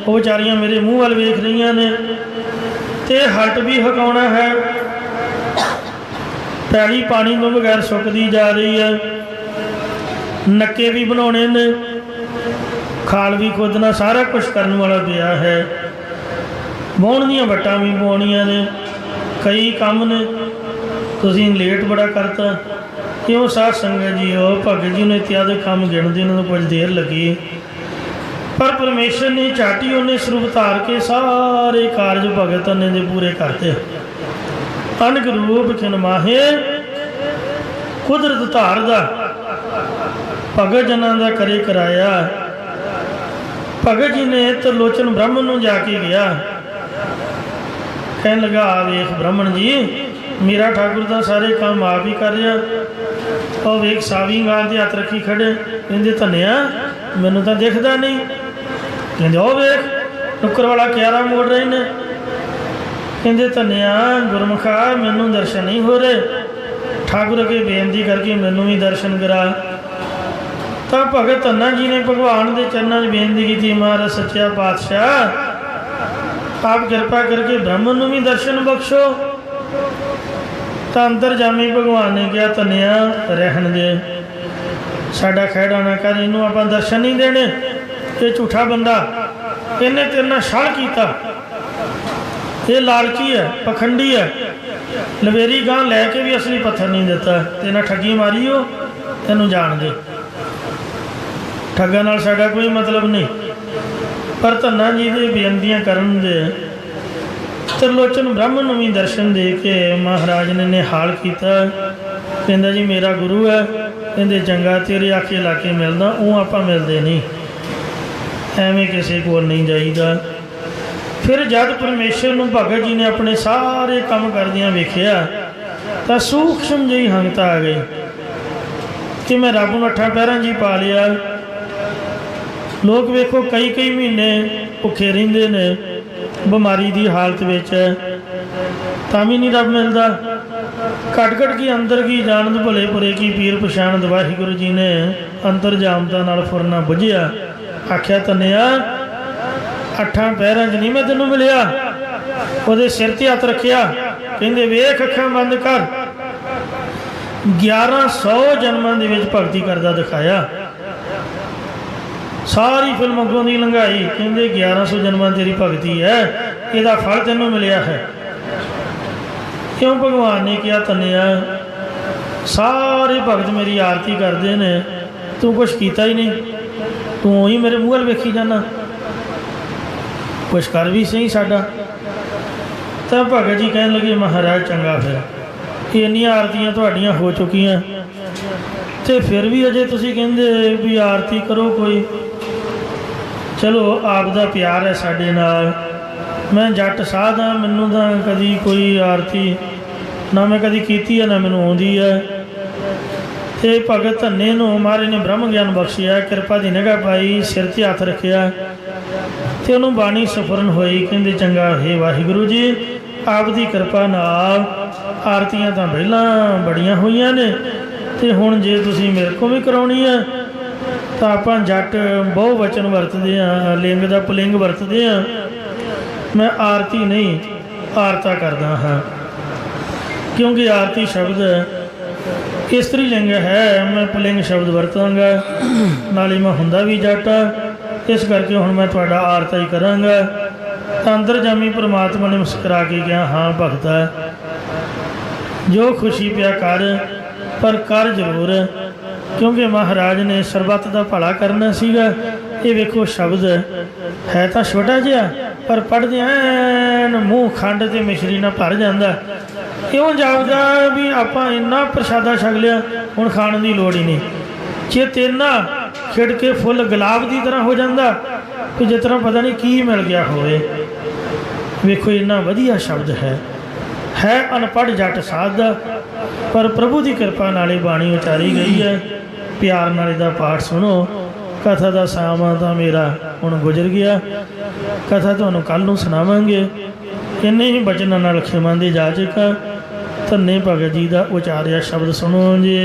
वो बेचारियां मेरे मूँह वाल वेख रही ने, तो हट भी हकाउणा है, पैली पानी तो बगैर सुकदी जा रही है, नक्के भी बनाने ने, खाल भी खोदना, सारा कुछ करने वाला पिया है, वाहण दीआं वट्टां भी पवाउणियां ने, कई काम ने। तुसीं लेट बड़ा करता क्यों साध संगत जी हो। भगत जी ने इत्यादि काम गिणदे उन्होंने कुछ देर लगी, पर परमेश्वर ने चाटी उन्हें स्वरूप धार के सारे कारज भगत ने दे पूरे करते। अनक रूप खिन माहे कुदरत धारदा, भगत जना का करे कराया। भगत जी ने त्रिलोचन ब्राह्मण नूं जाके गया, कहन लगा आ वेख ब्राह्मण जी मेरा ठाकुर तो सारे काम आप ही कर रहा, और वेख सावी गाल ते हथ रखी खड़े। कहते धन्या मैनू तो दिखता नहीं। कहते ओ वेख नुक्कर वाला क्यारा मोड़ रहे ने। कहते धन्या गुरमुखा मैनू दर्शन नहीं हो रहे, ठाकुर अगे बेनती करके मैनू भी दर्शन करा। तो भगत धन्ना जी ने भगवान के चरणों में बेनती की, महाराज सच्चा पातशाह आप कृपा करके ब्राह्मण नूं भी दर्शन बख्शो। तो अंतरजामी भगवान ने कहा धन्या रहन दे, साडा खैड़ा ना कर, इनू आप दर्शन नहीं देने, ये झूठा बंदा, इन्हें तेरे नाल छल कीता, ये लालची है, पखंडी है, लवेरी गां लैके भी असली पत्थर नहीं दिता, तेना ठगी मारी हो, तेनू जान दे, ठगा नाल साडा कोई मतलब नहीं। पर धन्ना जी दे बेनतियां करन दे त्रिलोचन ब्राह्मण नूं भी दर्शन दे के महाराज ने निहाल किया। कहंदा जी मेरा गुरु है, कहंदे चंगा तेरे आखे लाके मिलदा, वो आपां मिलदे नहीं, एवें किसी को नहीं जाईदा। फिर जब परमेश्वर नूं भगत जी ने अपने सारे काम करदियां वेखिया तो सूक्ष्म जी हंगता आ गई कि मैं रब नूं अठां पैरां जी पा लिया। लोग वेखो कई कई महीने भुखे रहिंदे ने, बीमारी की हालत विच तां भी नहीं रब मिलता। घट घट की अंदर की जानद भले बुरे की पीर पछाण वाहिगुरू जी ने अंतरजामता नाल फुरना बुझिया। आख्या धन्या अठां पैरां च नहीं मैं तेनों मिलिया, ਉਹਦੇ ਸਿਰ ਤੇ ਹੱਥ ਰੱਖਿਆ, ਕਹਿੰਦੇ ਵੇਖ ਅੱਖਾਂ ਬੰਦ ਕਰ। 1100 ਜਨਮਾਂ ਦੇ ਵਿੱਚ ਭਗਤੀ ਕਰਦਾ ਦਿਖਾਇਆ। ਸਾਰੀ ਫਿਲਮ ਅੱਗੋਂ ਦੀ ਲੰਘਾਈ, ਕਹਿੰਦੇ 1100 ਜਨਮਾਂ ਤੇਰੀ ਭਗਤੀ ਹੈ, ਇਹਦਾ ਫਲ ਤੈਨੂੰ ਮਿਲਿਆ ਹੈ। ਕਿਉਂ? ਭਗਵਾਨ ਨੇ ਕਿਹਾ ਧੰਨਿਆ ਸਾਰੇ ਭਗਤ ਮੇਰੀ ਆਰਤੀ ਕਰਦੇ ਨੇ, ਤੂੰ ਕੁਛ ਕੀਤਾ ਹੀ ਨਹੀਂ, ਤੂੰ ਉਹੀ ਮੇਰੇ ਮੂੰਹ ਵੱਲ ਵੇਖੀ ਜਾਣਾ, ਕੁਛ ਕਰ ਵੀ ਸਹੀ ਸਾਡਾ। ਤਾਂ ਭਗਤ ਜੀ ਕਹਿਣ ਲੱਗੇ ਮਹਾਰਾਜ ਚੰਗਾ, ਫਿਰ ਇੰਨੀਆਂ ਆਰਤੀਆਂ ਤੁਹਾਡੀਆਂ ਹੋ ਚੁੱਕੀਆਂ ਤੇ ਫਿਰ ਵੀ ਅਜੇ ਤੁਸੀਂ ਕਹਿੰਦੇ ਵੀ ਆਰਤੀ ਕਰੋ ਕੋਈ। ਚਲੋ ਆਪ ਦਾ ਪਿਆਰ ਹੈ ਸਾਡੇ ਨਾਲ, ਮੈਂ ਜੱਟ ਸਾਧ ਹਾਂ, ਮੈਨੂੰ ਤਾਂ ਕਦੀ ਕੋਈ ਆਰਤੀ ਨਾ ਮੈਂ ਕਦੀ ਕੀਤੀ ਹੈ ਨਾ ਮੈਨੂੰ ਆਉਂਦੀ ਹੈ। ਤੇ ਭਗਤ ਧੰਨੇ ਨੂੰ ਮਹਾਰਾਜ ਨੇ ਬ੍ਰਹਮ ਗਿਆਨ ਬਖਸ਼ਿਆ, ਕਿਰਪਾ ਦੀ ਨਿਗਾਹ ਪਾਈ, ਸਿਰ 'ਤੇ ਹੱਥ ਰੱਖਿਆ ਤੇ ਉਹਨੂੰ ਬਾਣੀ ਸਫਰਨ ਹੋਈ। ਕਹਿੰਦੇ ਚੰਗਾ ਹੈ ਵਾਹਿਗੁਰੂ ਜੀ, ਆਪ ਦੀ ਕਿਰਪਾ ਨਾਲ ਆਰਤੀਆਂ ਤਾਂ ਪਹਿਲਾਂ ਬੜੀਆਂ ਹੋਈਆਂ ਨੇ ਤੇ ਹੁਣ ਜੇ ਤੁਸੀਂ ਮੇਰੇ ਕੋਲ ਵੀ ਕਰਾਉਣੀ ਹੈ ਤਾਂ ਆਪਾਂ ਜੱਟ ਬਹੁ ਵਚਨ ਵਰਤਦੇ ਹਾਂ, ਲਿੰਗ ਦਾ ਪੁਲਿੰਗ ਵਰਤਦੇ ਹਾਂ, ਮੈਂ ਆਰਤੀ ਨਹੀਂ ਆਰਤਾ ਕਰਦਾ ਹਾਂ, ਕਿਉਂਕਿ ਆਰਤੀ ਸ਼ਬਦ ਇਸਤਰੀ ਲਿੰਗ ਹੈ, ਮੈਂ ਪੁਲਿੰਗ ਸ਼ਬਦ ਵਰਤਾਂਗਾ, ਨਾਲੇ ਮੈਂ ਹੁੰਦਾ ਵੀ ਜੱਟ, ਇਸ ਕਰਕੇ ਹੁਣ ਮੈਂ ਤੁਹਾਡਾ ਆਰਤਾ ਹੀ ਕਰਾਂਗਾ। ਤਾਂ ਅੰਤਰਜਾਮੀ ਪ੍ਰਮਾਤਮਾ ਨੇ ਮੁਸਕਰਾ ਕੇ ਕਿਹਾ ਹਾਂ ਭਗਤਾ, ਜੋ ਖੁਸ਼ੀ ਪਿਆ ਕਰ, ਪਰ ਕਰ ਜ਼ਰੂਰ, ਕਿਉਂਕਿ ਮਹਾਰਾਜ ਨੇ ਸਰਬੱਤ ਦਾ ਭਲਾ ਕਰਨਾ ਸੀਗਾ। ਇਹ ਵੇਖੋ ਸ਼ਬਦ ਹੈ ਤਾਂ ਛੋਟਾ ਜਿਹਾ, ਪਰ ਪੜ੍ਹਦੇ ਐਨ ਮੂੰਹ ਖੰਡ ਅਤੇ ਮਿਸ਼ਰੀ ਨਾਲ ਭਰ ਜਾਂਦਾ। ਇਉਂ ਜਾਪਦਾ ਵੀ ਆਪਾਂ ਇੰਨਾ ਪ੍ਰਸ਼ਾਦਾ ਛਕ ਲਿਆ, ਹੁਣ ਖਾਣ ਦੀ ਲੋੜ ਹੀ ਨਹੀਂ। ਜੇ ਤੇਨਾ ਖਿੜ ਕੇ ਫੁੱਲ ਗੁਲਾਬ ਦੀ ਤਰ੍ਹਾਂ ਹੋ ਜਾਂਦਾ ਕਿ ਜਿਸ ਤਰ੍ਹਾਂ ਪਤਾ ਨਹੀਂ ਕੀ ਮਿਲ ਗਿਆ ਹੋਵੇ। ਵੇਖੋ ਇੰਨਾ ਵਧੀਆ ਸ਼ਬਦ ਹੈ ਅਨਪੜ੍ਹ ਜੱਟ ਸਾਧ ਦਾ, ਪਰ ਪ੍ਰਭੂ ਦੀ ਕਿਰਪਾ ਨਾਲ ਇਹ ਬਾਣੀ ਉਚਾਰੀ ਗਈ ਹੈ। ਪਿਆਰ ਨਾਲ ਇਹਦਾ ਪਾਠ ਸੁਣੋ। ਕਥਾ ਦਾ ਸਮਾਂ ਤਾਂ ਮੇਰਾ ਹੁਣ ਗੁਜ਼ਰ ਗਿਆ, ਕਥਾ ਤੁਹਾਨੂੰ ਕੱਲ੍ਹ ਨੂੰ ਸੁਣਾਵਾਂਗੇ। ਇੰਨੇ ਹੀ ਬਚਨਾਂ ਨਾਲ ਖਿਮਾ ਦੀ ਇਜਾਜ਼ਤ। ਧੰਨੇ ਭਗਤ ਜੀ ਦਾ ਉਚਾਰਿਆ ਸ਼ਬਦ ਸੁਣੋ ਜੀ।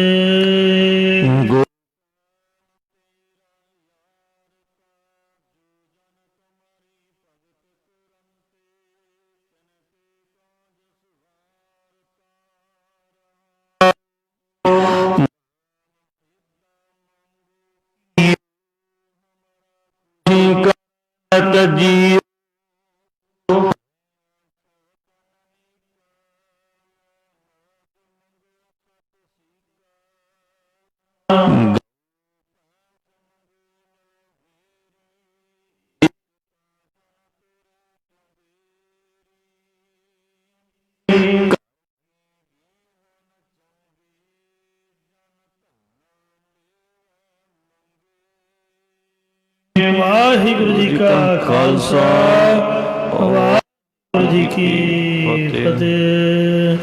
ਜੀ ਵਾਹਿਗੁਰੂ ਜੀ ਕਾ ਖਾਲਸਾ, ਵਾਹਿਗੁਰੂ ਜੀ ਕੀ ਫਤਿਹ।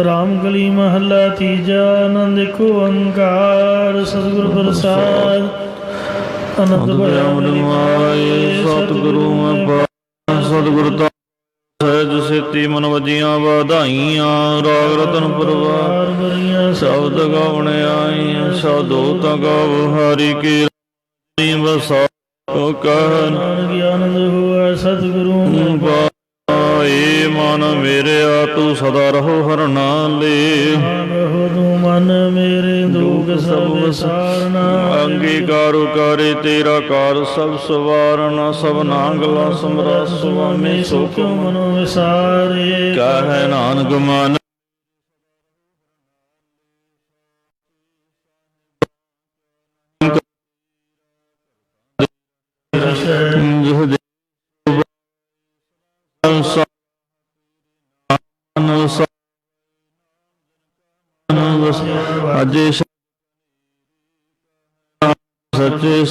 ਰਾਮ ਗਲੀ ਮਹੱਲਾ ਤੀਜਾ। ਆਨੰਦ ਏਕ ਓੰਕਾਰ ਸਤਿਗੁਰ ਪ੍ਰਸਾਦ। ਆਨੰਦ ਮਾਏ ਸਤਿਗੁਰੂ ਸਤਿਗੁਰ ਤਾਂ ਸਹਿਜ ਸੇਤੀ ਮਨ ਵਜੀਆਂ ਵਧਾਈਆਂ। ਰਾਗ ਰਤਨ ਪਰਵਾਰ ਸ਼ਬਦ ਗਾਵਣ ਆਈ, ਸ਼ਬਦੋ ਤਾਂ ਗਾਵ ਹਰੀ ਕੀ ਵਸਾ ਕਹਿ ਨਾਨਕ ਆਨੰਦ ਹੋਆ ਸਤਿਗੁਰੂ ਪਾਏ। ਮਨ ਮੇਰਿਆ ਤੂੰ ਸਦਾ ਰਹੋ ਹਰ ਨਾਲੇ, ਰਹੋ ਤੂੰ ਮਨ ਮੇਰੇ ਦੁਖ ਸਭ ਵਿਸਾਰਨਾ। ਅੰਗੀਕਾਰੁ ਕਰੇ ਤੇਰਾ ਕਾਰ ਸਭ ਸਵਾਰਨਾ। ਸਭ ਨਾਗਲਾ ਸਮਰਾ ਸੁਆਮੀ ਸੋ ਕਿਉ ਮਨੋ ਵਿਸਾਰੇ। ਕਹਿ ਨਾਨਕ ਮਨ ਅਜੇ ਸੱਚੇ